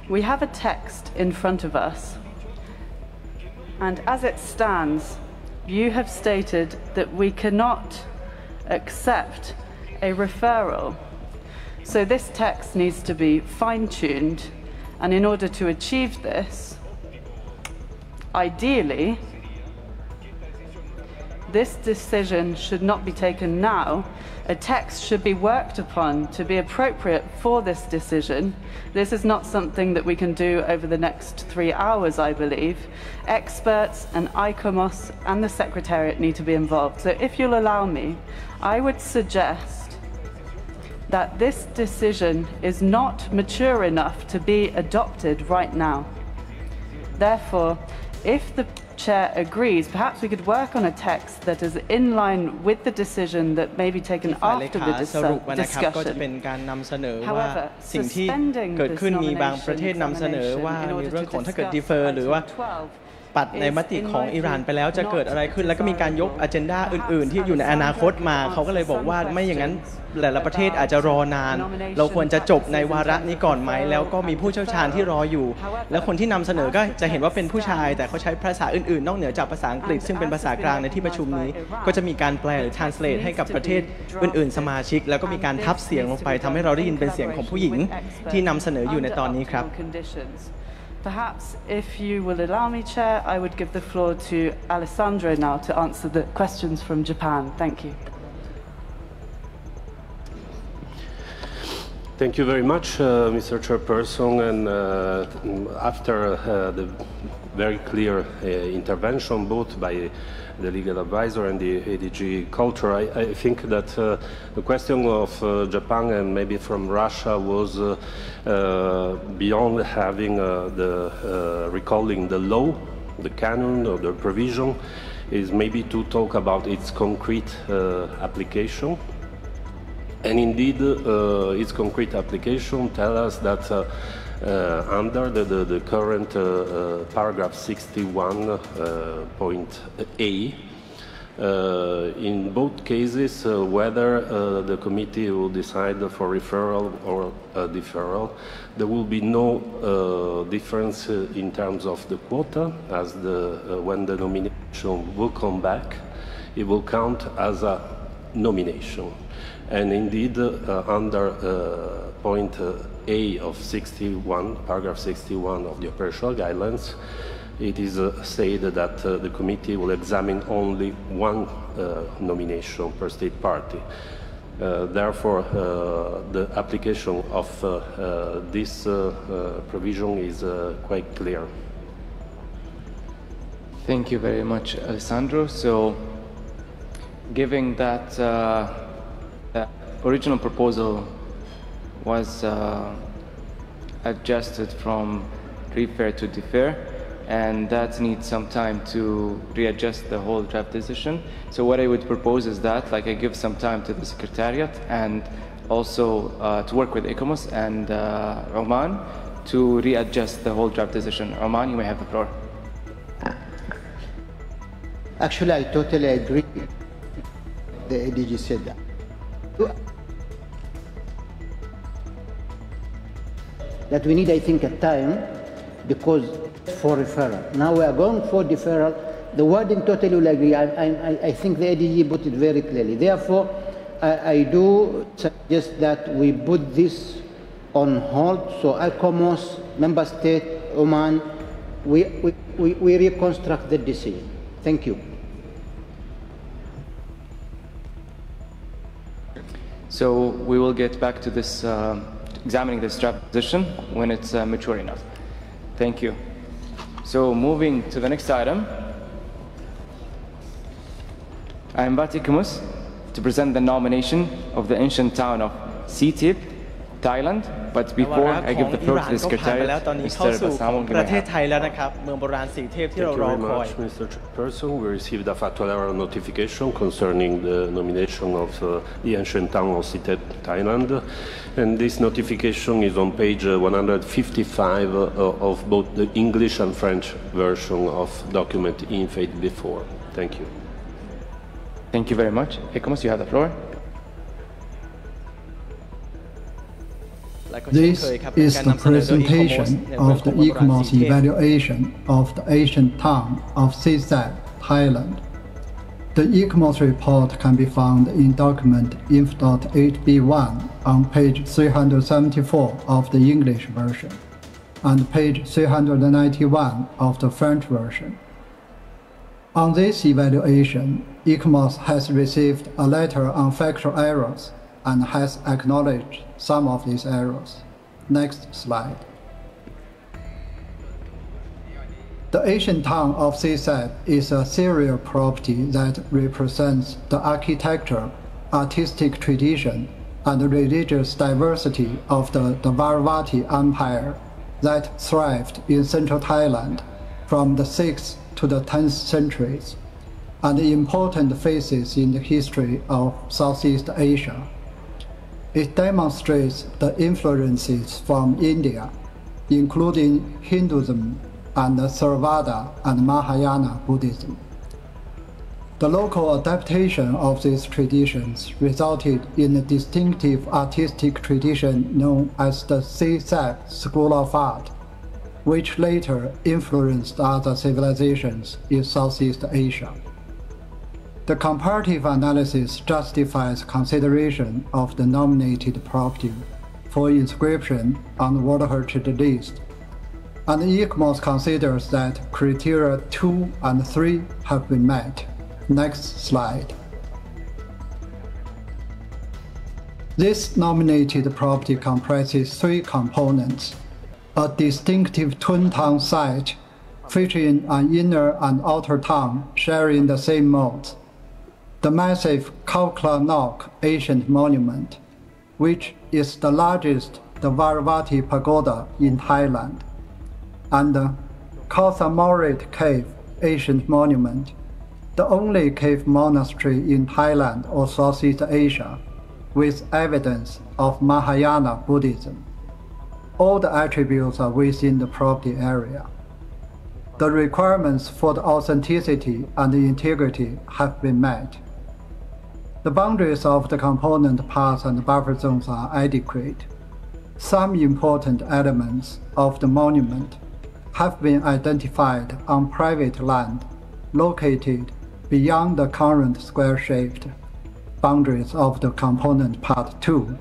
We have a text in front of us, and as it stands, you have stated that we cannot accept a referral. So this text needs to be fine-tuned, and in order to achieve this, ideally, this decision should not be taken now. A text should be worked upon to be appropriate for this decision. This is not something that we can do over the next 3 hours, I believe. Experts and ICOMOS and the Secretariat need to be involved. So if you'll allow me, I would suggest that this decision is not mature enough to be adopted right now. Therefore, if the Chair agrees, perhaps we could work on a text that is in line with the decision that may be taken after the discussion. ก็จะเป็นการนำเสนอว่าสิ่งที่เกิดขึ้นมีบางประเทศนำเสนอว่ามีเรื่องของถ้าเกิด defer หรือว่าปัดในมติของอิหร่านไปแล้วจะเกิดอะไรขึ้นแล้วก็มีการยก agenda อื่นๆที่อยู่ในอนาคตมาเขาก็เลยบอกว่าไม่อย่างนั้นหลายๆประเทศอาจจะรอนานเราควรจะจบในวาระนี้ก่อนไหมแล้วก็มีผู้เชี่ยวชาญที่รออยู่แล้วคนที่นำเสนอก็จะเห็นว่าเป็นผู้ชายแต่เขาใช้ภาษาอื่นๆนอกเหนือจากภาษาอังกฤษซึ่งเป็นภาษากลางในที่ประชุมนี้ก็จะมีการแปลหรือ translate ให้กับประเทศอื่นๆสมาชิกแล้วก็มีการทับเสียงลงไปทำให้เราได้ยินเป็นเสียงของผู้หญิงที่นำเสนออยู่ในตอนนี้ครับ Perhaps, if you will allow me, Chair, I would give the floor to Alessandro now to answer the questions from Japan. Thank you. Thank you very much, Mr. Chairperson. And after the very clear intervention, both by the legal advisor and the ADG Culture, I think that the question of Japan and maybe from Russia was beyond having recalling the law, the canon or the provision, is maybe to talk about its concrete application. And indeed, its concrete application tells us that under the current paragraph 61.A, in both cases, whether the committee will decide for referral or deferral, there will be no difference in terms of the quota, as when the nomination will come back, it will count as a nomination. And indeed, under point A of 61, paragraph 61 of the operational guidelines, it is said that the committee will examine only one nomination per state party. Therefore, the application of this provision is quite clear. Thank you very much, Alessandro. So, given that the original proposal was adjusted from refer to defer, and that needs some time to readjust the whole draft decision. So what I would propose is that, like, I give some time to the Secretariat and also to work with ICOMOS and Oman to readjust the whole draft decision. Oman, you may have the floor. Actually, I totally agree. The ADG said that. That we need, I think, a time because for referral. Now we are going for deferral. The wording totally will agree. I think the ADG put it very clearly. Therefore, I do suggest that we put this on hold. So ICOMOS, Member State, Oman, we reconstruct the decision. Thank you. So we will get back to this, examining this draft position when it's mature enough. Thank you. So moving to the next item, I invite ICOMOS to present the nomination of the ancient town of Sitip, Thailand. But before I give the floor to the Secretariat, Mr. Basamong, Thank you very much, Mr. Chairperson. We received a factual error notification concerning the nomination of the ancient town of Sitip, Thailand. And this notification is on page 155 of both the English and French version of document in faith before. Thank you. Thank you very much. ICOMOS, you have the floor. This is the presentation of the ICOMOS evaluation of the ancient town of Sisat, Thailand. The ICOMOS report can be found in document inf.8b1 on page 374 of the English version and page 391 of the French version. On this evaluation, ICOMOS has received a letter on factual errors and has acknowledged some of these errors. Next slide. The ancient town of Sisat is a serial property that represents the architecture, artistic tradition, and religious diversity of the Dvaravati Empire that thrived in central Thailand from the 6th to the 10th centuries, and important phases in the history of Southeast Asia. It demonstrates the influences from India, including Hinduism and Theravada and Mahayana Buddhism. The local adaptation of these traditions resulted in a distinctive artistic tradition known as the Sisat School of Art, which later influenced other civilizations in Southeast Asia. The comparative analysis justifies consideration of the nominated property for inscription on the World Heritage List, and ICOMOS considers that criteria 2 and 3 have been met. Next slide. This nominated property comprises 3 components: a distinctive twin town site featuring an inner and outer town sharing the same modes, the massive Kaukla Nok ancient monument, which is the largest Dvaravati pagoda in Thailand, and the Kothamorit Cave ancient monument, the only cave monastery in Thailand or Southeast Asia with evidence of Mahayana Buddhism. All the attributes are within the property area. The requirements for the authenticity and the integrity have been met. The boundaries of the component parts and buffer zones are adequate. Some important elements of the monument have been identified on private land located beyond the current square-shaped boundaries of the component part 2.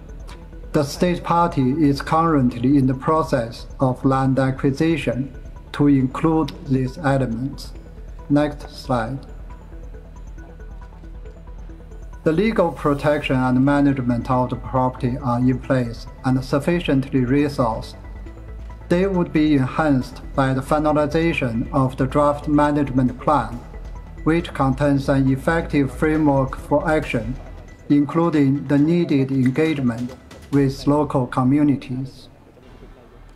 The state party is currently in the process of land acquisition to include these elements. Next slide. The legal protection and management of the property are in place and sufficiently resourced. They would be enhanced by the finalization of the draft management plan, which contains an effective framework for action, including the needed engagement with local communities.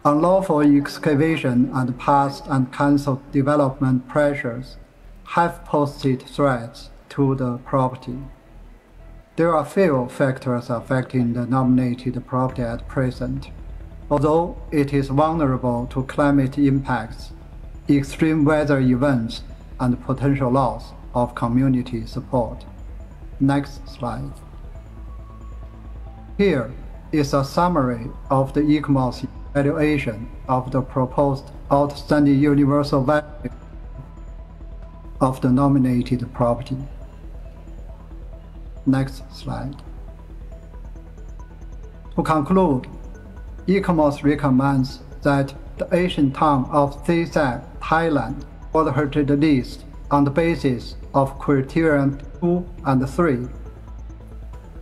Unlawful excavation and past and cancelled development pressures have posed threats to the property. There are few factors affecting the nominated property at present, although it is vulnerable to climate impacts, extreme weather events, and potential loss of community support. Next slide. Here is a summary of the ICMOS evaluation of the proposed outstanding universal value of the nominated property. Next slide. To conclude, ICMOS recommends that the ancient town of Sisak, Thailand, World Heritage List on the basis of criterion 2 and 3.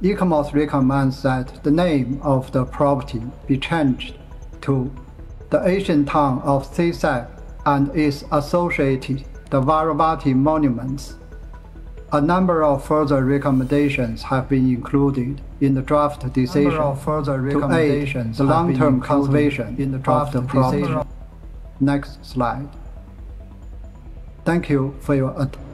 ICMOS recommends that the name of the property be changed to the ancient town of Sisak and its associated the Varavati monuments. A number of further recommendations have been included in the draft decision to aid the long-term conservation of the property. Next slide. Thank you for your attention.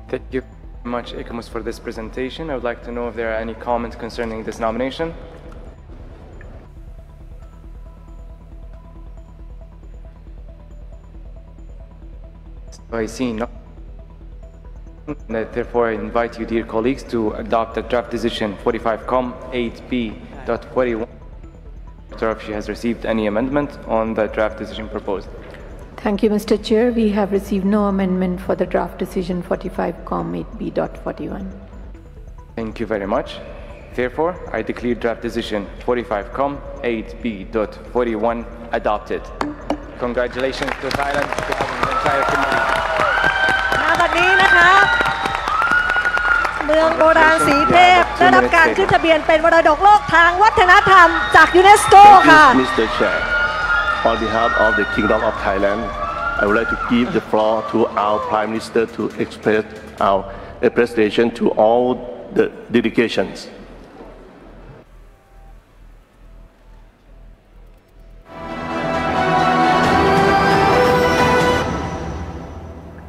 Thank you very much, ICMOS, for this presentation. I would like to know if there are any comments concerning this nomination. So I see no. Therefore, I invite you, dear colleagues, to adopt the draft decision 45Com 8B.41. If she has received any amendment on the draft decision proposed. Thank you, Mr. Chair. We have received no amendment for the draft decision 45Com 8B.41. Thank you very much. Therefore, I declare draft decision 45Com 8B.41 adopted. Congratulations to Thailand, to having the entire committee. บัดนี้นะคะเมืองโบราณสีเทพได้รับการขึ้นทะเบียนเป็นมรดกโลกทางวัฒนธรรมจากยูเนสโกค่ะ Mr. Chair, on behalf of the Kingdom of Thailand, I would like to give the floor to our Prime Minister to express our appreciation to all the delegations.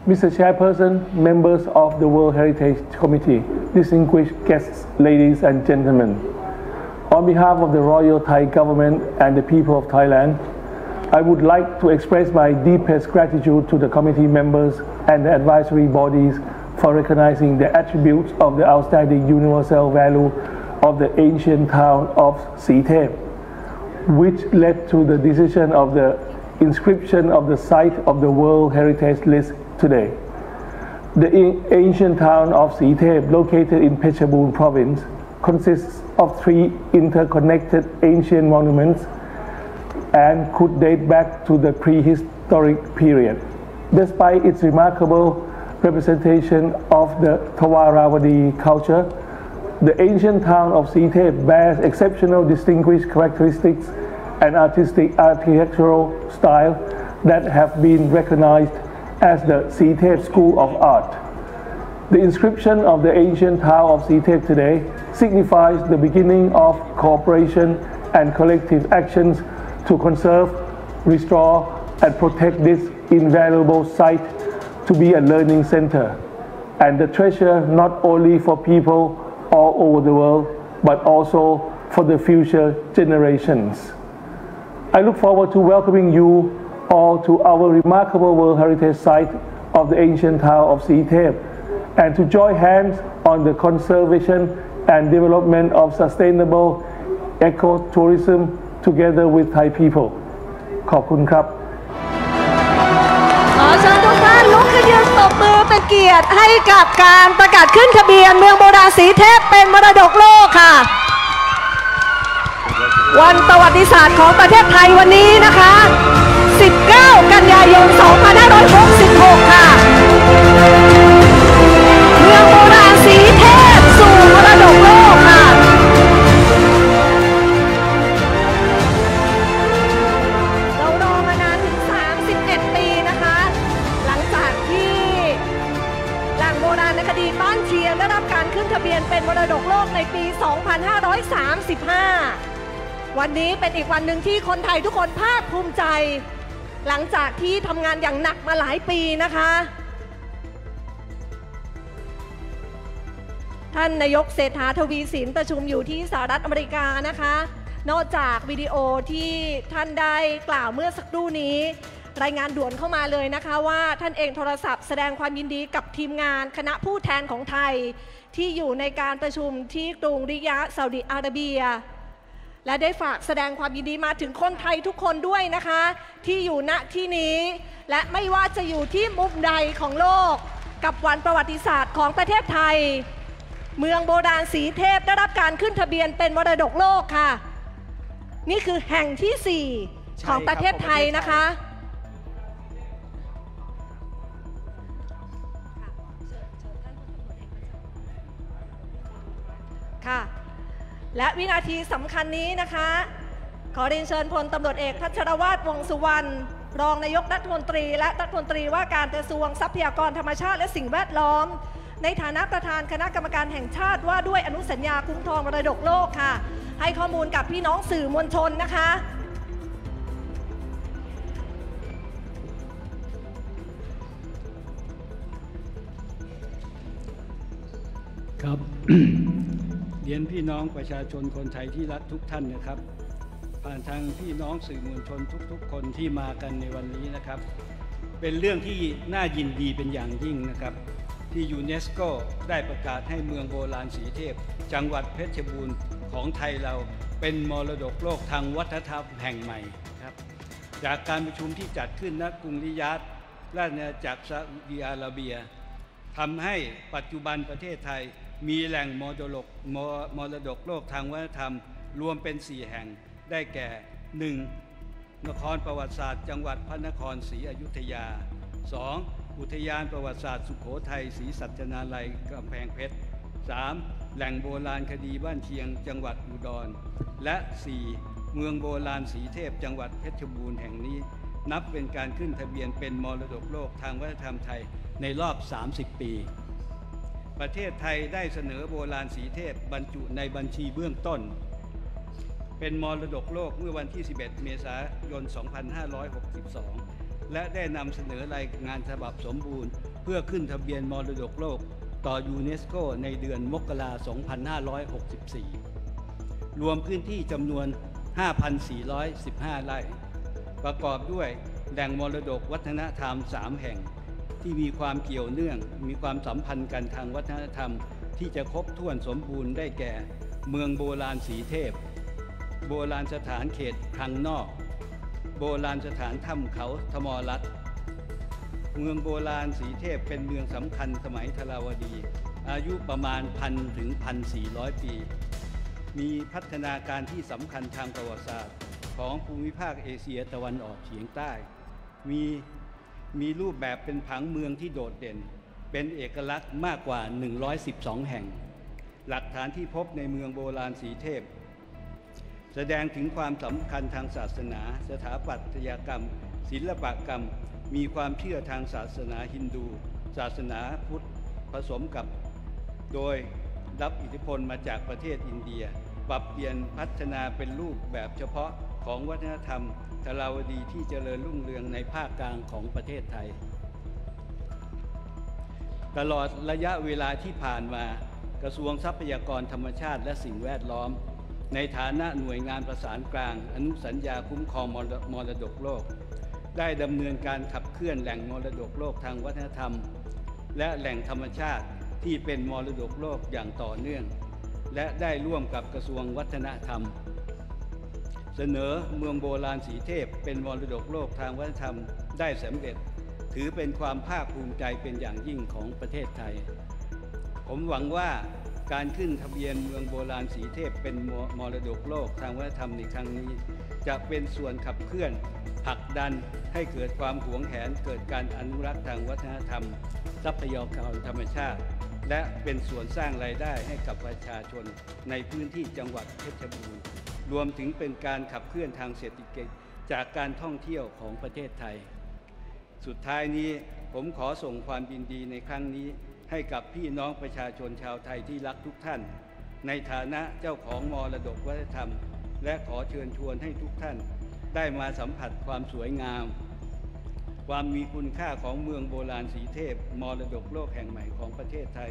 Mr. Chairperson, members of the World Heritage Committee, distinguished guests, ladies and gentlemen. On behalf of the Royal Thai Government and the people of Thailand, I would like to express my deepest gratitude to the committee members and the advisory bodies for recognizing the attributes of the outstanding universal value of the ancient town of Sithep, which led to the decision of the inscription of the site of the World Heritage List today. The ancient town of Sithep, located in Phetchabun province, consists of 3 interconnected ancient monuments and could date back to the prehistoric period. Despite its remarkable representation of the Thawaravadi culture, the ancient town of Sithep bears exceptional distinguished characteristics and artistic architectural style that have been recognized as the Sithep School of Art. The inscription of the ancient town of Sithep today signifies the beginning of cooperation and collective actions to conserve, restore, and protect this invaluable site to be a learning center and a treasure not only for people all over the world, but also for the future generations. I look forward to welcoming you all to our remarkable World Heritage Site of the ancient town of Sithep and to join hands on the conservation and development of sustainable ecotourism together with Thai people. ขอบคุณครับ ขอเชิญทุกท่านลุกขึ้นยืนตบมือเป็นเกียรติให้กับการประกาศขึ้นทะเบียนเมืองโบราณสีเทพเป็นมรดกโลกค่ะ วันประวัติศาสตร์ของประเทศไทยวันนี้นะคะ 19 กันยายน 2566 ค่ะเมืองโบราณสีเทพสู่มรดกโลกค่ะเรารอมานานถึง 31 ปีนะคะหลังจากที่แหล่งโบราณคดีบ้านเชียงได้รับการขึ้นทะเบียนเป็นมรดกโลกในปี 2535 วันนี้เป็นอีกวันหนึ่งที่คนไทยทุกคนภาคภูมิใจหลังจากที่ทำงานอย่างหนักมาหลายปีนะคะท่านนายกเศรษฐาทวีสินประชุมอยู่ที่สหรัฐอเมริกานะคะนอกจากวิดีโอที่ท่านได้กล่าวเมื่อสักครู่นี้รายงานด่วนเข้ามาเลยนะคะว่าท่านเองโทรศัพท์แสดงความยินดีกับทีมงานคณะผู้แทนของไทยที่อยู่ในการประชุมที่กรุงริยาดซาอุดิอาระเบียและได้ฝากแสดงความยินดีมาถึงคนไทยทุกคนด้วยนะคะที่อยู่ณที่นี้และไม่ว่าจะอยู่ที่มุมใดของโลกกับวันประวัติศาสตร์ของประเทศไทยเมืองโบราณสีเทพได้รับการขึ้นทะเบียนเป็นมรดกโลกค่ะนี่คือแห่งที่ 4 ของประเทศไทยนะคะค่ะและวินาทีสำคัญนี้นะคะขอเรียนเชิญพลตำรวจเอกพัชรวาท วงษ์สุวรรณรองนายกรัฐมนตรีและรัฐมนตรีว่าการกระทรวงทรัพยากรธรรมชาติและสิ่งแวดล้อมในฐานะประธานคณะกรรมการแห่งชาติว่าด้วยอนุสัญญาคุ้มครองมรดกโลกค่ะให้ข้อมูลกับพี่น้องสื่อมวลชนนะคะครับ เรียนพี่น้องประชาชนคนไทยที่รักทุกท่านนะครับผ่านทางพี่น้องสื่อมวลชนทุกๆคนที่มากันในวันนี้นะครับเป็นเรื่องที่น่ายินดีเป็นอย่างยิ่งนะครับที่ยูเนสโกได้ประกาศให้เมืองโบราณสีเทพจังหวัดเพชรบูรณ์ของไทยเราเป็นมรดกโลกทางวัฒนธรรมแห่งใหม่ครับจากการประชุมที่จัดขึ้นณกรุงริยาดราชอาณาจักรซาอุดิอาระเบียทำให้ปัจจุบันประเทศไทยมีแหล่งมรดกโลกทางวัฒนธรรมรวมเป็น 4 แห่งได้แก่ 1. นครประวัติศาสตร์จังหวัดพระนครศรีอยุธยา 2. อุทยานประวัติศาสตร์สุโขทัยศรีสัชนาลัยกำแพงเพชร 3. แหล่งโบราณคดีบ้านเชียงจังหวัดอุดรและ 4. เมืองโบราณสีเทพจังหวัดเพชรบูรณ์แห่งนี้นับเป็นการขึ้นทะเบียนเป็นมรดกโลกทางวัฒนธรรมไทยในรอบ 30 ปีประเทศไทยได้เสนอโบราณสีเทพบรรจุในบัญชีเบื้องต้นเป็นมรดกโลกเมื่อวันที่ 11 เมษายน 2562 และได้นำเสนอรายงานฉบับสมบูรณ์เพื่อขึ้นทะเบียนมรดกโลกต่อยูเนสโกในเดือนมกราคม 2564 รวมพื้นที่จำนวน 5,415 ไร่ ประกอบด้วยแหล่งมรดกวัฒนธรรม 3 แห่งที่มีความเกี่ยวเนื่องมีความสัมพันธ์กันทางวัฒนธรรมที่จะครบถ้วนสมบูรณ์ได้แก่เมืองโบราณสีเทพโบราณสถานเขตคลังนอกโบราณสถานถ้ำเขาธมรัตน์เมืองโบราณสีเทพเป็นเมืองสำคัญสมัยธราวดีอายุประมาณ 1,000 ถึง 1,400 ปีมีพัฒนาการที่สำคัญทางประวัติศาสตร์ของภูมิภาคเอเชียตะวันออกเฉียงใต้มีรูปแบบเป็นผังเมืองที่โดดเด่นเป็นเอกลักษณ์มากกว่า 112 แห่งหลักฐานที่พบในเมืองโบราณสีเทพแสดงถึงความสำคัญทางศาสนาสถาปัตยกรรมศิลปกรรมมีความเชื่อทางศาสนาฮินดูศาสนาพุทธผสมกับโดยรับอิทธิพลมาจากประเทศอินเดียปรับเปลี่ยนพัฒนาเป็นรูปแบบเฉพาะของวัฒนธรรมธาราวดีที่เจริญรุ่งเรืองในภาคกลางของประเทศไทยตลอดระยะเวลาที่ผ่านมากระทรวงทรัพยากรธรรมชาติและสิ่งแวดล้อมในฐานะหน่วยงานประสานกลางอนุสัญญาคุ้มครองมรดกโลกได้ดำเนินการขับเคลื่อนแหล่งมรดกโลกทางวัฒนธรรมและแหล่งธรรมชาติที่เป็นมรดกโลกอย่างต่อเนื่องและได้ร่วมกับกระทรวงวัฒนธรรมเสนอเมืองโบราณสีเทพเป็นมรดกโลกทางวัฒนธรรมได้สำเร็จถือเป็นความภาคภูมิใจเป็นอย่างยิ่งของประเทศไทยผมหวังว่า การขึ้นทะเบียนเมืองโบราณสีเทพเป็นมรดกโลกทางวัฒนธรรมในครั้งนี้จะเป็นส่วนขับเคลื่อนผลักดันให้เกิดความหวงแหนเกิดการอนุรักษ์ทางวัฒนธรรมทรัพยากรธรรมชาติและเป็นส่วนสร้างรายได้ให้กับประชาชนในพื้นที่จังหวัดเพชรบูรณ์รวมถึงเป็นการขับเคลื่อนทางเศรษฐกิจจากการท่องเที่ยวของประเทศไทยสุดท้ายนี้ผมขอส่งความยินดีในครั้งนี้ให้กับพี่น้องประชาชนชาวไทยที่รักทุกท่านในฐานะเจ้าของมรดกวัฒนธรรมและขอเชิญชวนให้ทุกท่านได้มาสัมผัสความสวยงามความมีคุณค่าของเมืองโบราณสีเทพมรดกโลกแห่งใหม่ของประเทศไทย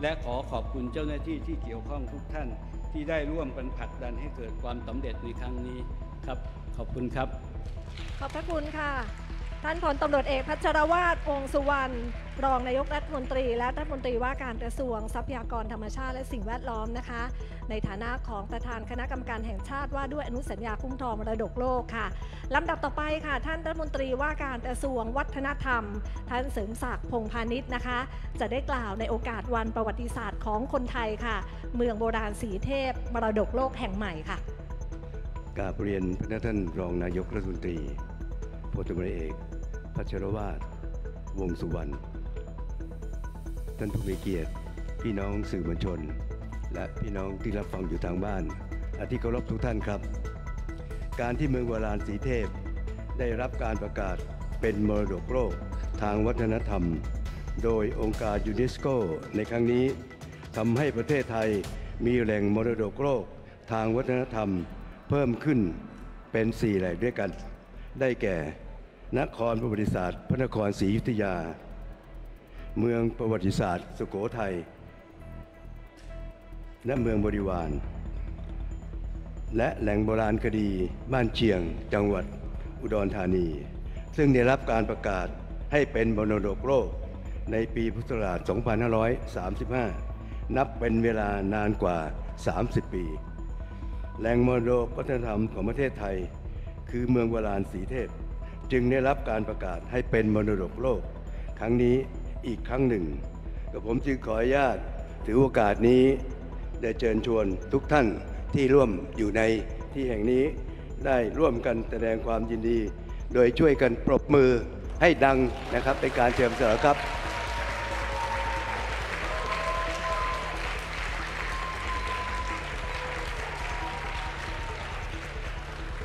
และขอขอบคุณเจ้าหน้าที่ที่เกี่ยวข้องทุกท่านที่ได้ร่วมกันผลักดันให้เกิดความสำเร็จในครั้งนี้ครับขอบคุณครับขอบพระคุณค่ะท่านพลตำรวจเอกพัชรวาท วงษ์สุวรรณรองนายกรัฐมนตรีและรัฐมนตรีว่าการกระทรวงทรัพยากรธรรมชาติและสิ่งแวดล้อมนะคะในฐานะของประธานคณะกรรมการแห่งชาติว่าด้วยอนุสัญญาคุ้มครองมรดกโลกค่ะลำดับต่อไปค่ะท่านรัฐมนตรีว่าการกระทรวงวัฒนธรรมท่านเสริมศักดิ์พงษ์พาณิชย์นะคะจะได้กล่าวในโอกาสวันประวัติศาสตร์ของคนไทยค่ะเมืองโบราณสีเทพมรดกโลกแห่งใหม่ค่ะกราบเรียนพระท่านรองนายกรัฐมนตรีพลตำรวจเอกพัชรวาท วงษ์สุวรรณท่านผู้มีเกียรติพี่น้องสื่อมวลชนและพี่น้องที่รับฟังอยู่ทางบ้านที่เคารพทุกท่านครับการที่เมืองโบราณสีเทพได้รับการประกาศเป็นมรดกโลกทางวัฒนธรรมโดยองค์การยูเนสโกในครั้งนี้ทำให้ประเทศไทยมีแหล่งมรดกโลกทางวัฒนธรรมเพิ่มขึ้นเป็น4แหล่งด้วยกันได้แก่นครประวัติศาสตร์พระนครศรีอยุธยาเมืองประวัติศาสตร์สุโขทัยและเมืองบริวารและแหล่งโบราณคดีบ้านเชียงจังหวัดอุดรธานีซึ่งได้รับการประกาศให้เป็นมรดกโลกในปีพุทธศักราช 2535 นับเป็นเวลานานกว่า 30 ปีแหล่งมรดกวัฒนธรรมของประเทศไทยคือเมืองโบราณสีเทพจึงได้รับการประกาศให้เป็นมรดกโลกครั้งนี้อีกครั้งหนึ่งกับผมจึงขออนุญาตถือโอกาสนี้ได้เชิญชวนทุกท่านที่ร่วมอยู่ในที่แห่งนี้ได้ร่วมกันแสดงความยินดีโดยช่วยกันปรบมือให้ดังนะครับเป็นการเฉลิมฉลองครับ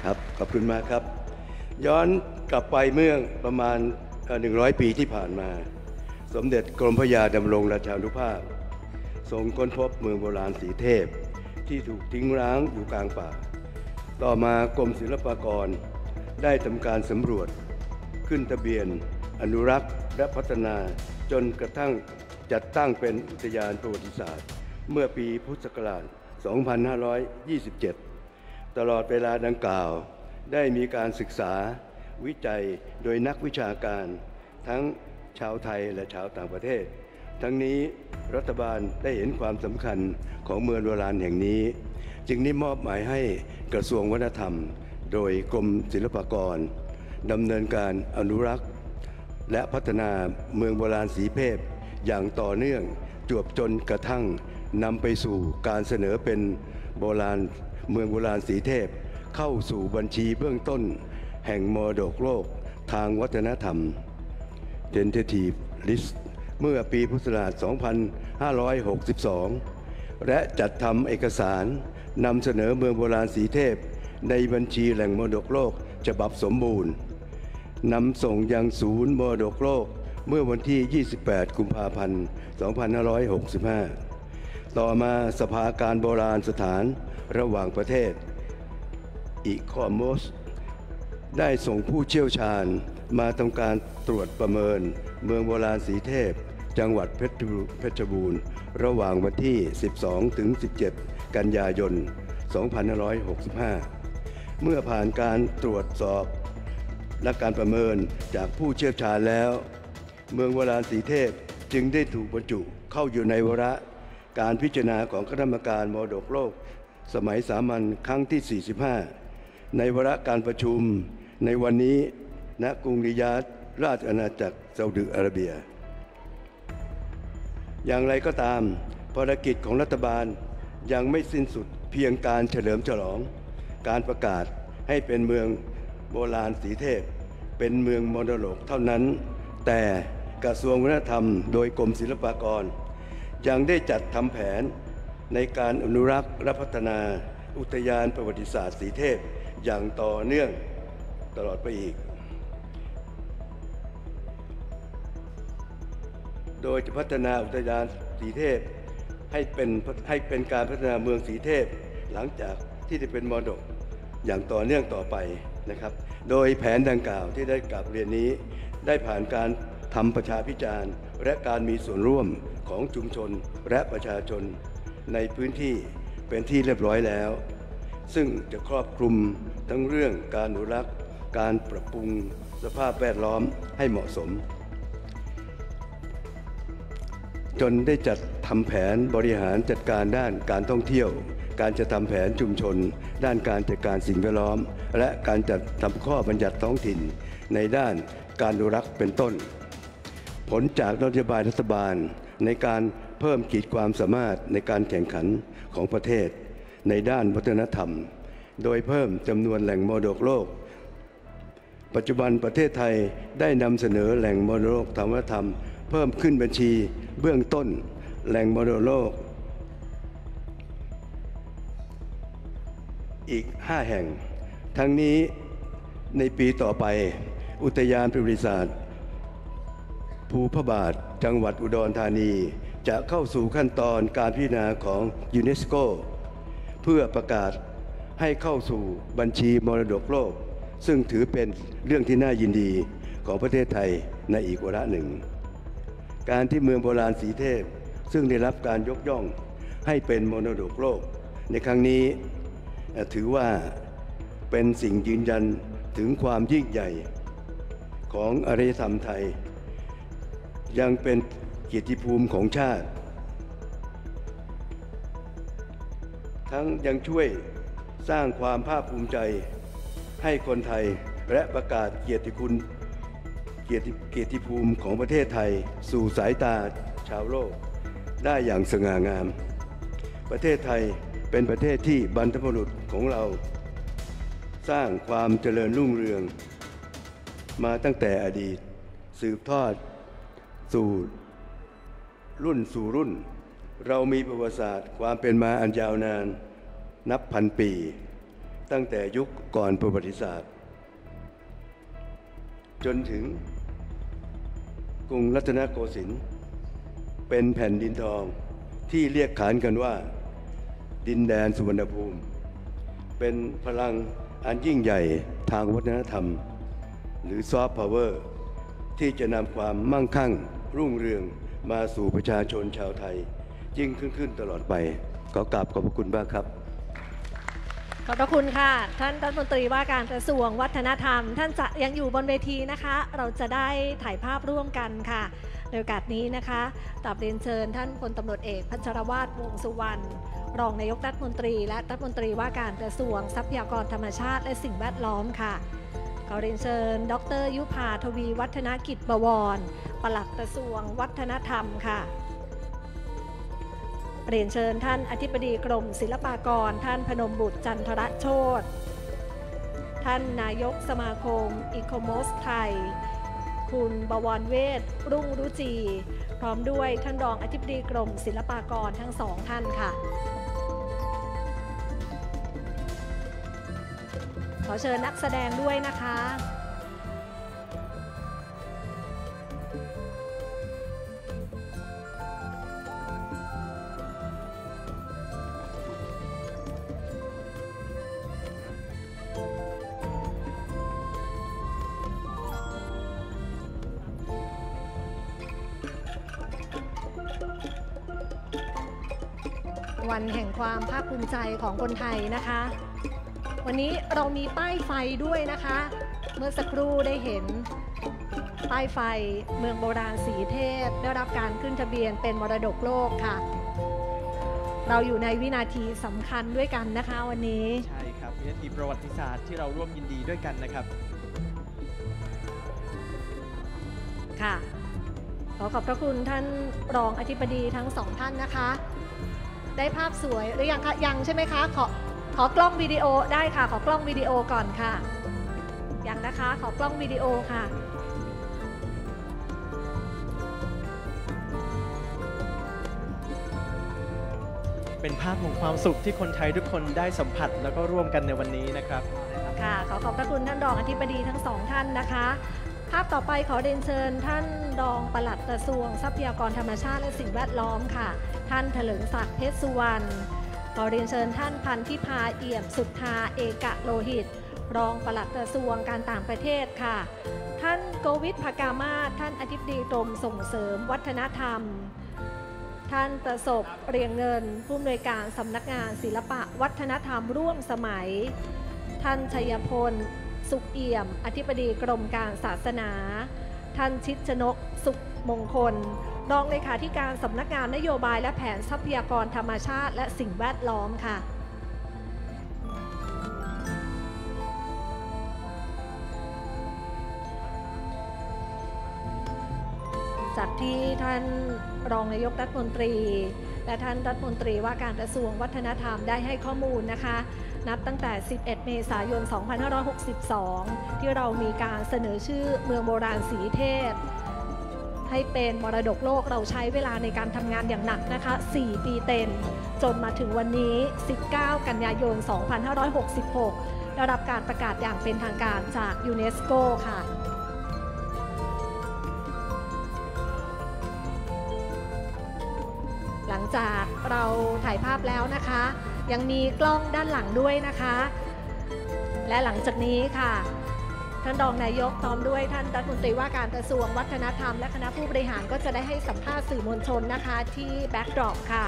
ครับขอบคุณมากครับย้อนกลับไปเมื่อประมาณ100 ปีที่ผ่านมาสมเด็จกรมพระยาดำรงราชานุภาพทรงค้นพบเมืองโบราณสีเทพที่ถูกทิ้งร้างอยู่กลางป่าต่อมากรมศิลปากรได้ทำการสำรวจขึ้นทะเบียนอนุรักษ์และพัฒนาจนกระทั่งจัดตั้งเป็นอุทยานประวัติศาสตร์เมื่อปีพุทธศักราช 2527 ตลอดเวลาดังกล่าวได้มีการศึกษาวิจัยโดยนักวิชาการทั้งชาวไทยและชาวต่างประเทศทั้งนี้รัฐบาลได้เห็นความสำคัญของเมืองโบราณแห่งนี้จึงได้มอบหมายให้กระทรวงวัฒนธรรมโดยกรมศิลปากรดำเนินการอนุรักษ์และพัฒนาเมืองโบราณสีเทพอย่างต่อเนื่องจวบจนกระทั่งนำไปสู่การเสนอเป็นเมืองโบราณสีเทพเข้าสู่บัญชีเบื้องต้นแห่งมรดกโลกทางวัฒนธรรม Tentative List เมื่อปีพุทธศักราช 2562 และจัดทำเอกสารนำเสนอเมืองโบราณสีเทพในบัญชีแหล่งมรดกโลกฉบับสมบูรณ์นำส่งยังศูนย์มรดกโลกเมื่อวันที่ 28 กุมภาพันธ์ 2565 ต่อมาสภาการโบราณสถานระหว่างประเทศอีคอมอสได้ส่งผู้เชี่ยวชาญมาทำการตรวจประเมินเมืองโบราณสีเทพจังหวัดเพชรบูรณ์ระหว่างวันที่ 12 ถึง 17 กันยายน 2565 เมื่อผ่านการตรวจสอบและการประเมินจากผู้เชี่ยวชาญแล้วเมืองโบราณสีเทพจึงได้ถูกบรรจุเข้าอยู่ในวาระการพิจารณาของคณะกรรมการมรดกโลกสมัยสามัญครั้งที่ 45 ในวาระการประชุมในวันนี้ณกรุงริยาดราชอาณาจักรซาอุดิอาระเบียอย่างไรก็ตาม ภารกิจของรัฐบาลยังไม่สิ้นสุดเพียงการเฉลิมฉลองการประกาศให้เป็นเมืองโบราณสีเทพเป็นเมืองมรดกเท่านั้นแต่กระทรวงวัฒนธรรมโดยกรมศิลปากรยังได้จัดทำแผนในการอนุรักษ์และพัฒนาอุทยานประวัติศาสตร์สีเทพอย่างต่อเนื่องตลอดไปอีกโดยจะพัฒนาอุทยานสีเทพให้เป็นการพัฒนาเมืองสีเทพหลังจากที่ได้เป็นมรดกอย่างต่อเนื่องต่อไปนะครับโดยแผนดังกล่าวที่ได้กลับเรียนนี้ได้ผ่านการทำประชาพิจารณ์และการมีส่วนร่วมของชุมชนและประชาชนในพื้นที่เป็นที่เรียบร้อยแล้วซึ่งจะครอบคลุมทั้งเรื่องการอนุรักษ์การปรับปรุงสภาพแวดล้อมให้เหมาะสมจนได้จัดทำแผนบริหารจัดการด้านการท่องเที่ยวการจะทำแผนชุมชนด้านการจัดการสิ่งแวดล้อมและการจัดทำข้อบัญญัติท้องถิ่นในด้านการอนุรักษ์เป็นต้นผลจากนโยบายรัฐบาลในการเพิ่มขีดความสามารถในการแข่งขันของประเทศในด้านวัฒนธรรมโดยเพิ่มจำนวนแหล่งมรดกโลกปัจจุบันประเทศไทยได้นำเสนอแหล่งมรดกโลกทางวัฒนธรรมเพิ่มขึ้นบัญชีเบื้องต้นแหล่งมรดกโลกอีก5แห่งทั้งนี้ในปีต่อไปอุทยานประวัติศาสตร์ภูพระบาทจังหวัดอุดรธานีจะเข้าสู่ขั้นตอนการพิจารณาของยูเนสโกเพื่อประกาศให้เข้าสู่บัญชีมรดกโลกซึ่งถือเป็นเรื่องที่น่ายินดีของประเทศไทยในอีกวาระหนึ่งการที่เมืองโบราณสีเทพซึ่งได้รับการยกย่องให้เป็นมรดกโลกในครั้งนี้ถือว่าเป็นสิ่งยืนยันถึงความยิ่งใหญ่ของอารยธรรมไทยยังเป็นเกียรติภูมิของชาติทั้งยังช่วยสร้างความภาคภูมิใจให้คนไทยและประกาศเกียรติภูมิของประเทศไทยสู่สายตาชาวโลกได้อย่างสง่างามประเทศไทยเป็นประเทศที่บรรพบุรุษของเราสร้างความเจริญรุ่งเรืองมาตั้งแต่อดีตสืบทอดสู่รุ่นสู่รุ่นเรามีประวัติศาสตร์ความเป็นมาอันยาวนานนับพันปีตั้งแต่ยุคก่อนประวัติศาสตร์จนถึงกรุงรัตนโกสินทร์เป็นแผ่นดินทองที่เรียกขานกันว่าดินแดนสุวรรณภูมิเป็นพลังอันยิ่งใหญ่ทางวัฒนธรรมหรือซอฟต์พาวเวอร์ที่จะนำความมั่งคั่งรุ่งเรืองมาสู่ประชาชนชาวไทยยิ่งขึ้นตลอดไปขอกราบขอบพระคุณมากครับขอบพระคุณค่ะท่านรัฐมนตรีว่าการกระทรวงวัฒนธรรมท่านจะยังอยู่บนเวทีนะคะเราจะได้ถ่ายภาพร่วมกันค่ะในโอกาสนี้นะคะกราบเรียนเชิญท่านพลตำรวจเอกพัชรวาทวงษ์สุวรรณรองนายกรัฐมนตรีและรัฐมนตรีว่าการกระทรวงทรัพยากรธรรมชาติและสิ่งแวดล้อมค่ะขอเรียนเชิญดร.ยุภาทวีวัฒนกิจบวรปลัดกระทรวงวัฒนธรรมค่ะเรียนเชิญท่านอธิบดีกรมศิลปากรท่านพนมบุตรจันทรโชติท่านนายกสมาคมอีโคโมสไทยคุณบวรเวชรุ่งรุจีพร้อมด้วยท่านรองอธิบดีกรมศิลปากรทั้งสองท่านค่ะขอเชิญนักแสดงด้วยนะคะวันแห่งความภาคภูมิใจของคนไทยนะคะวันนี้เรามีป้ายไฟด้วยนะคะเมื่อสักครู่ได้เห็นป้ายไฟเมืองโบราณสีเทพได้รับการขึ้นทะเบียนเป็นมรดกโลกค่ะเราอยู่ในวินาทีสำคัญด้วยกันนะคะวันนี้ใช่ครับวินาทีประวัติศาสตร์ที่เราร่วมยินดีด้วยกันนะครับค่ะขอขอบพระคุณท่านรองอธิบดีทั้งสองท่านนะคะ ได้ภาพสวยหรือยังคะยังใช่ไหมคะขอกล้องวิดีโอได้ค่ะขอกล้องวิดีโอก่อนค่ะยังนะคะขอกล้องวิดีโอค่ะเป็นภาพของความสุขที่คนไทยทุกคนได้สัมผัสแล้วก็ร่วมกันในวันนี้นะครับค่ะขอบพระคุณท่านรองอธิบดีทั้งสองท่านนะคะภาพต่อไปขอเรียนเชิญท่านรองปลัดกระทรวงทรัพยากรธรรมชาติและสิ่งแวดล้อมค่ะท่านเถลิงศักดิ์เพชรสุวรรณขอเรียนเชิญท่านพันธิพาเอี่ยมสุทธาเอกโลหิตรองปลัดกระทรวงการต่างประเทศค่ะท่านโกวิทภกามาศท่านอธิบดีกรมส่งเสริมวัฒนธรรมท่านประสบเรียงเงินผู้อำนวยการสำนักงานศิลปะวัฒนธรรมร่วมสมัยท่านชัยพลสุขเอี่ยมอธิบดีกรมการศาสนาท่านชิดชนกสุขมงคลรองเลขาธิการสำนักงานนโยบายและแผนทรัพยากรธรรมชาติและสิ่งแวดล้อมค่ะจากที่ท่านรองนายกรัฐมนตรีและท่านรัฐมนตรีว่าการกระทรวงวัฒนธรรมได้ให้ข้อมูลนะคะนับตั้งแต่ 11 เมษายน 2562 ที่เรามีการเสนอชื่อเมืองโบราณสีเทพให้เป็นมรดกโลกเราใช้เวลาในการทำงานอย่างหนักนะคะ 4 ปีเต็มจนมาถึงวันนี้ 19 กันยายน 2566 ได้รับการประกาศอย่างเป็นทางการจากยูเนสโกค่ะหลังจากเราถ่ายภาพแล้วนะคะยังมีกล้องด้านหลังด้วยนะคะและหลังจากนี้ค่ะท่านรองนายกพร้อมด้วยท่านรัฐมนตรีว่าการกระทรวงวัฒนธรรมและคณะผู้บริหารก็จะได้ให้สัมภาษณ์สื่อมวลชนนะคะที่แบ็กดรอปค่ะ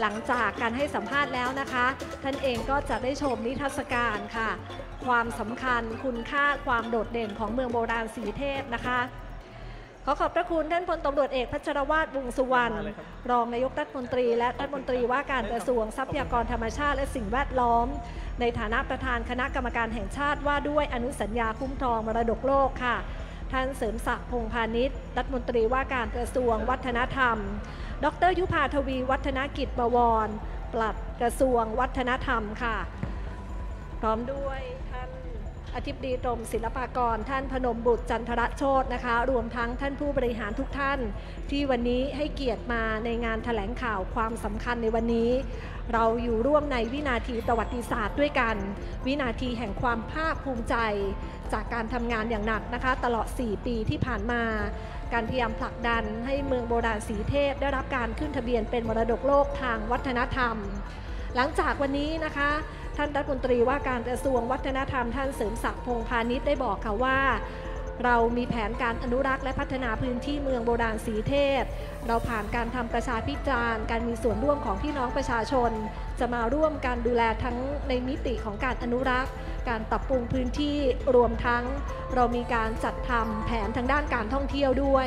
หลังจากการให้สัมภาษณ์แล้วนะคะท่านเองก็จะได้ชมนิทรรศการค่ะความสำคัญคุณค่าความโดดเด่นของเมืองโบราณสีเทพนะคะขอขอบพระคุณท่านพลตำรวจเอกพัชรวาท วงษ์สุวรรณรองนายกรัฐมนตรีและรัฐมนตรีว่าการกระทรวงทรัพยากรธรรมชาติและสิ่งแวดล้อมในฐานะประธานคณะกรรมการแห่งชาติว่าด้วยอนุสัญญาคุ้มครองมรดกโลกค่ะท่านเสริมศักดิ์พงษ์พาณิชย์รัฐมนตรีว่าการกระทรวงวัฒนธรรมดร.ยุภาทวีวัฒนกิจบวรปลัดกระทรวงวัฒนธรรมค่ะพร้อมด้วยท่านอธิบดีกรมศิลปากรท่านพนมบุตรจันทรโชตินะคะรวมทั้งท่านผู้บริหารทุกท่านที่วันนี้ให้เกียรติมาในงานแถลงข่าวความสำคัญในวันนี้เราอยู่ร่วมในวินาทีประวัติศาสตร์ด้วยกันวินาทีแห่งความภาคภูมิใจจากการทำงานอย่างหนักนะคะตลอด4 ปีที่ผ่านมาการพยายามผลักดันให้เมืองโบราณสีเทพได้รับการขึ้นทะเบียนเป็นมรดกโลกทางวัฒนธรรมหลังจากวันนี้นะคะท่านรัฐมนตรีว่าการกระทรวงวัฒนธรรมท่านเสริมศักดิ์พงษ์พาณิชย์ได้บอกค่ะว่าเรามีแผนการอนุรักษ์และพัฒนาพื้นที่เมืองโบราณสีเทพเราผ่านการทำประชาพิจารณ์การมีส่วนร่วมของพี่น้องประชาชนจะมาร่วมการดูแลทั้งในมิติของการอนุรักษ์การปรับปรุงพื้นที่รวมทั้งเรามีการจัดทำแผนทางด้านการท่องเที่ยวด้วย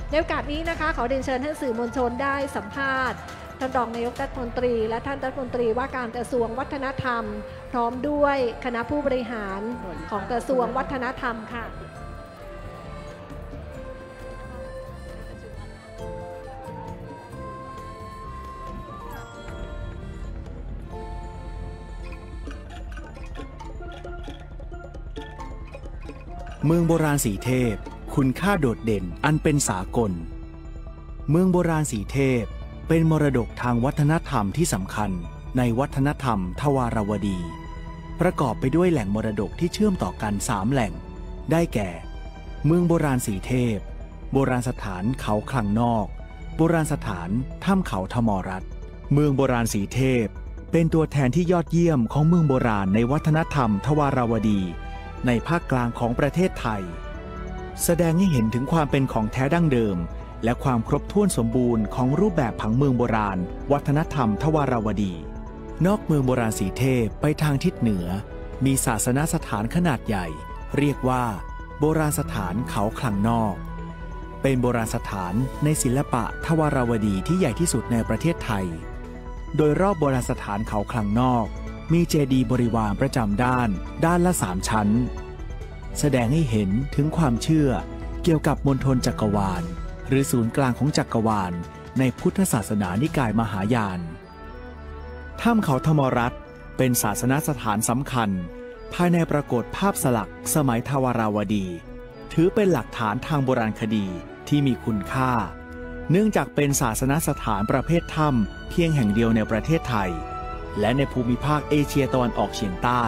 ในโอกาสนี้นะคะขอเรียนเชิญท่านสื่อมวลชนได้สัมภาษณ์ท่านรองนายกรัฐมนตรีและท่านรัฐมนตรีว่าการกระทรวงวัฒนธรรมพร้อมด้วยคณะผู้บริหารของกระทรวงวัฒนธรรมค่ะเมืองโบราณสีเทพคุณค่าโดดเด่นอันเป็นสากลเมืองโบราณสีเทพเป็นมรดกทางวัฒนธรรมที่สำคัญในวัฒนธรรมทวารวดีประกอบไปด้วยแหล่งมรดกที่เชื่อมต่อกัน3แหล่งได้แก่เมืองโบราณสีเทพโบราณสถานเขาคลังนอกโบราณสถานถ้ำเขาธมรัตน์เมืองโบราณสีเทพเป็นตัวแทนที่ยอดเยี่ยมของเมืองโบราณในวัฒนธรรมทวารวดีในภาคกลางของประเทศไทยแสดงให้เห็นถึงความเป็นของแท้ดั้งเดิมและความครบถ้วนสมบูรณ์ของรูปแบบผังเมืองโบราณวัฒนธรรมทวารวดีนอกเมืองโบราณสีเทพไปทางทิศเหนือมีศาสนสถานขนาดใหญ่เรียกว่าโบราณสถานเขาคลังนอกเป็นโบราณสถานในศิลปะทวารวดีที่ใหญ่ที่สุดในประเทศไทยโดยรอบโบราณสถานเขาคลังนอกมีเจดีย์บริวารประจำด้านละ3 ชั้นแสดงให้เห็นถึงความเชื่อเกี่ยวกับมณฑลจักรวาลหรือศูนย์กลางของจักรวาลในพุทธศาสนานิกายมหายาน ถ้ำเขาธรรมรัตน์เป็นศาสนสถานสำคัญภายในปรากฏภาพสลักสมัยทวาราวดีถือเป็นหลักฐานทางโบราณคดีที่มีคุณค่าเนื่องจากเป็นศาสนสถานประเภทถ้ำเพียงแห่งเดียวในประเทศไทยและในภูมิภาคเอเชียตะวันออกเฉียงใต้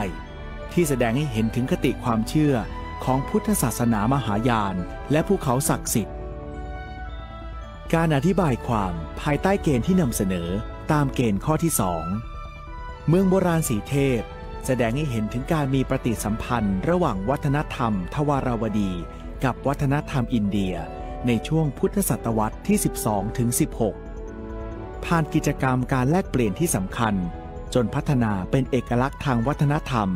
ที่แสดงให้เห็นถึงคติความเชื่อของพุทธศาสนามหายานและภูเขาศักดิ์สิทธิ์การอธิบายความภายใต้เกณฑ์ที่นำเสนอตามเกณฑ์ข้อที่ 2เมืองโบราณสีเทพแสดงให้เห็นถึงการมีปฏิสัมพันธ์ระหว่างวัฒนธรรมทวาราวดีกับวัฒนธรรมอินเดียในช่วงพุทธศตวรรษที่ 12 ถึง 16 ผ่านกิจกรรมการแลกเปลี่ยนที่สำคัญจนพัฒนาเป็นเอกลักษณ์ทางวัฒนธรรม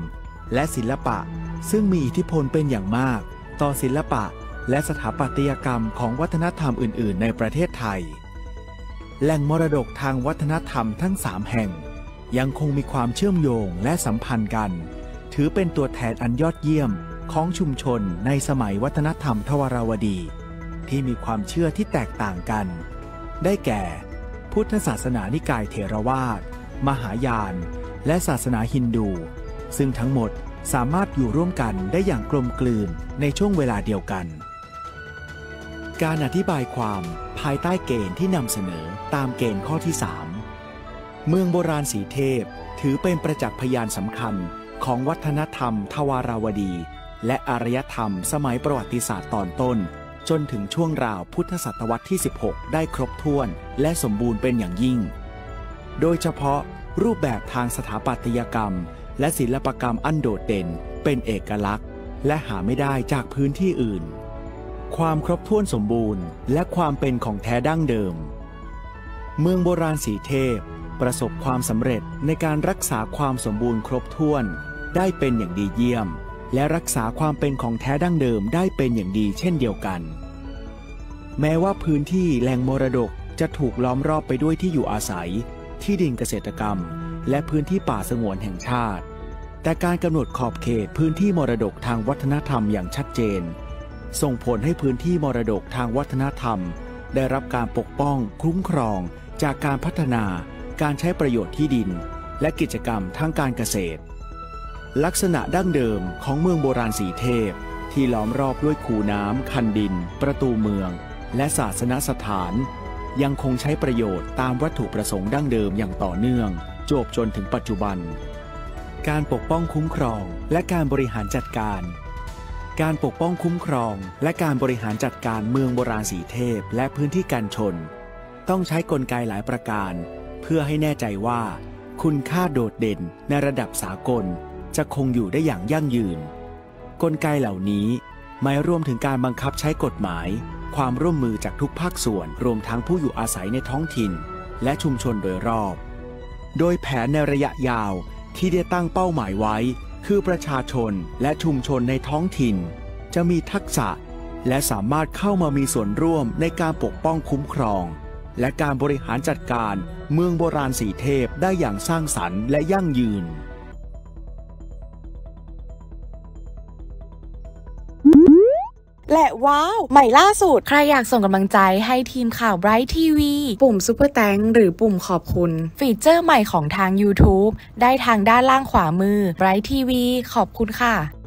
และศิลปะซึ่งมีอิทธิพลเป็นอย่างมากต่อศิลปะและสถาปัตยกรรมของวัฒนธรรมอื่นๆในประเทศไทยแหล่งมรดกทางวัฒนธรรมทั้ง 3 แห่งยังคงมีความเชื่อมโยงและสัมพันธ์กันถือเป็นตัวแทนอันยอดเยี่ยมของชุมชนในสมัยวัฒนธรรมทวาราวดีที่มีความเชื่อที่แตกต่างกันได้แก่พุทธศาสนานิกายเถรวาทมหายานและศาสนาฮินดูซึ่งทั้งหมดสามารถอยู่ร่วมกันได้อย่างกลมกลืนในช่วงเวลาเดียวกันการอธิบายความภายใต้เกณฑ์ที่นำเสนอตามเกณฑ์ข้อที่ 3เมืองโบราณสีเทพถือเป็นประจักษ์พยานสำคัญของวัฒนธรรมทวาราวดีและอารยธรรมสมัยประวัติศาสตร์ตอนต้นจนถึงช่วงราวพุทธศตวรรษที่ 16 ได้ครบถ้วนและสมบูรณ์เป็นอย่างยิ่งโดยเฉพาะรูปแบบทางสถาปัตยกรรมและศิลปกรรมอันโดดเด่นเป็นเอกลักษณ์และหาไม่ได้จากพื้นที่อื่นความครบถ้วนสมบูรณ์และความเป็นของแท้ดั้งเดิมเมืองโบราณสีเทพประสบความสำเร็จในการรักษาความสมบูรณ์ครบถ้วนได้เป็นอย่างดีเยี่ยมและรักษาความเป็นของแท้ดั้งเดิมได้เป็นอย่างดีเช่นเดียวกันแม้ว่าพื้นที่แหล่งมรดกจะถูกล้อมรอบไปด้วยที่อยู่อาศัยที่ดินเกษตรกรรมและพื้นที่ป่าสงวนแห่งชาติแต่การกำหนดขอบเขตพื้นที่มรดกทางวัฒนธรรมอย่างชัดเจนส่งผลให้พื้นที่มรดกทางวัฒนธรรมได้รับการปกป้องคุ้มครองจากการพัฒนาการใช้ประโยชน์ที่ดินและกิจกรรมทางการเกษตรลักษณะดั้งเดิมของเมืองโบราณสีเทพที่ล้อมรอบด้วยคูน้ำคันดินประตูเมืองและศาสนสถานยังคงใช้ประโยชน์ตามวัตถุประสงค์ดั้งเดิมอย่างต่อเนื่องจวบจนถึงปัจจุบันการปกป้องคุ้มครองและการบริหารจัดการการปกป้องคุ้มครองและการบริหารจัดการเมืองโบราณสีเทพและพื้นที่การชนต้องใช้กลไกหลายประการเพื่อให้แน่ใจว่าคุณค่าโดดเด่นในระดับสากลจะคงอยู่ได้อย่างยั่งยืนกลไกเหล่านี้หมายรวมถึงการบังคับใช้กฎหมายความร่วมมือจากทุกภาคส่วนรวมทั้งผู้อยู่อาศัยในท้องถิ่นและชุมชนโดยรอบโดยแผนในระยะยาวที่ได้ตั้งเป้าหมายไว้คือประชาชนและชุมชนในท้องถิ่นจะมีทักษะและสามารถเข้ามามีส่วนร่วมในการปกป้องคุ้มครองและการบริหารจัดการเมืองโบราณสีเทพได้อย่างสร้างสรรค์และยั่งยืนและว้าวใหม่ล่าสุดใครอยากส่งกำลังใจให้ทีมข่าว Bright TV ปุ่มซุปเปอร์แตงหรือปุ่มขอบคุณฟีเจอร์ใหม่ของทาง YouTube ได้ทางด้านล่างขวามือ Bright TV ขอบคุณค่ะ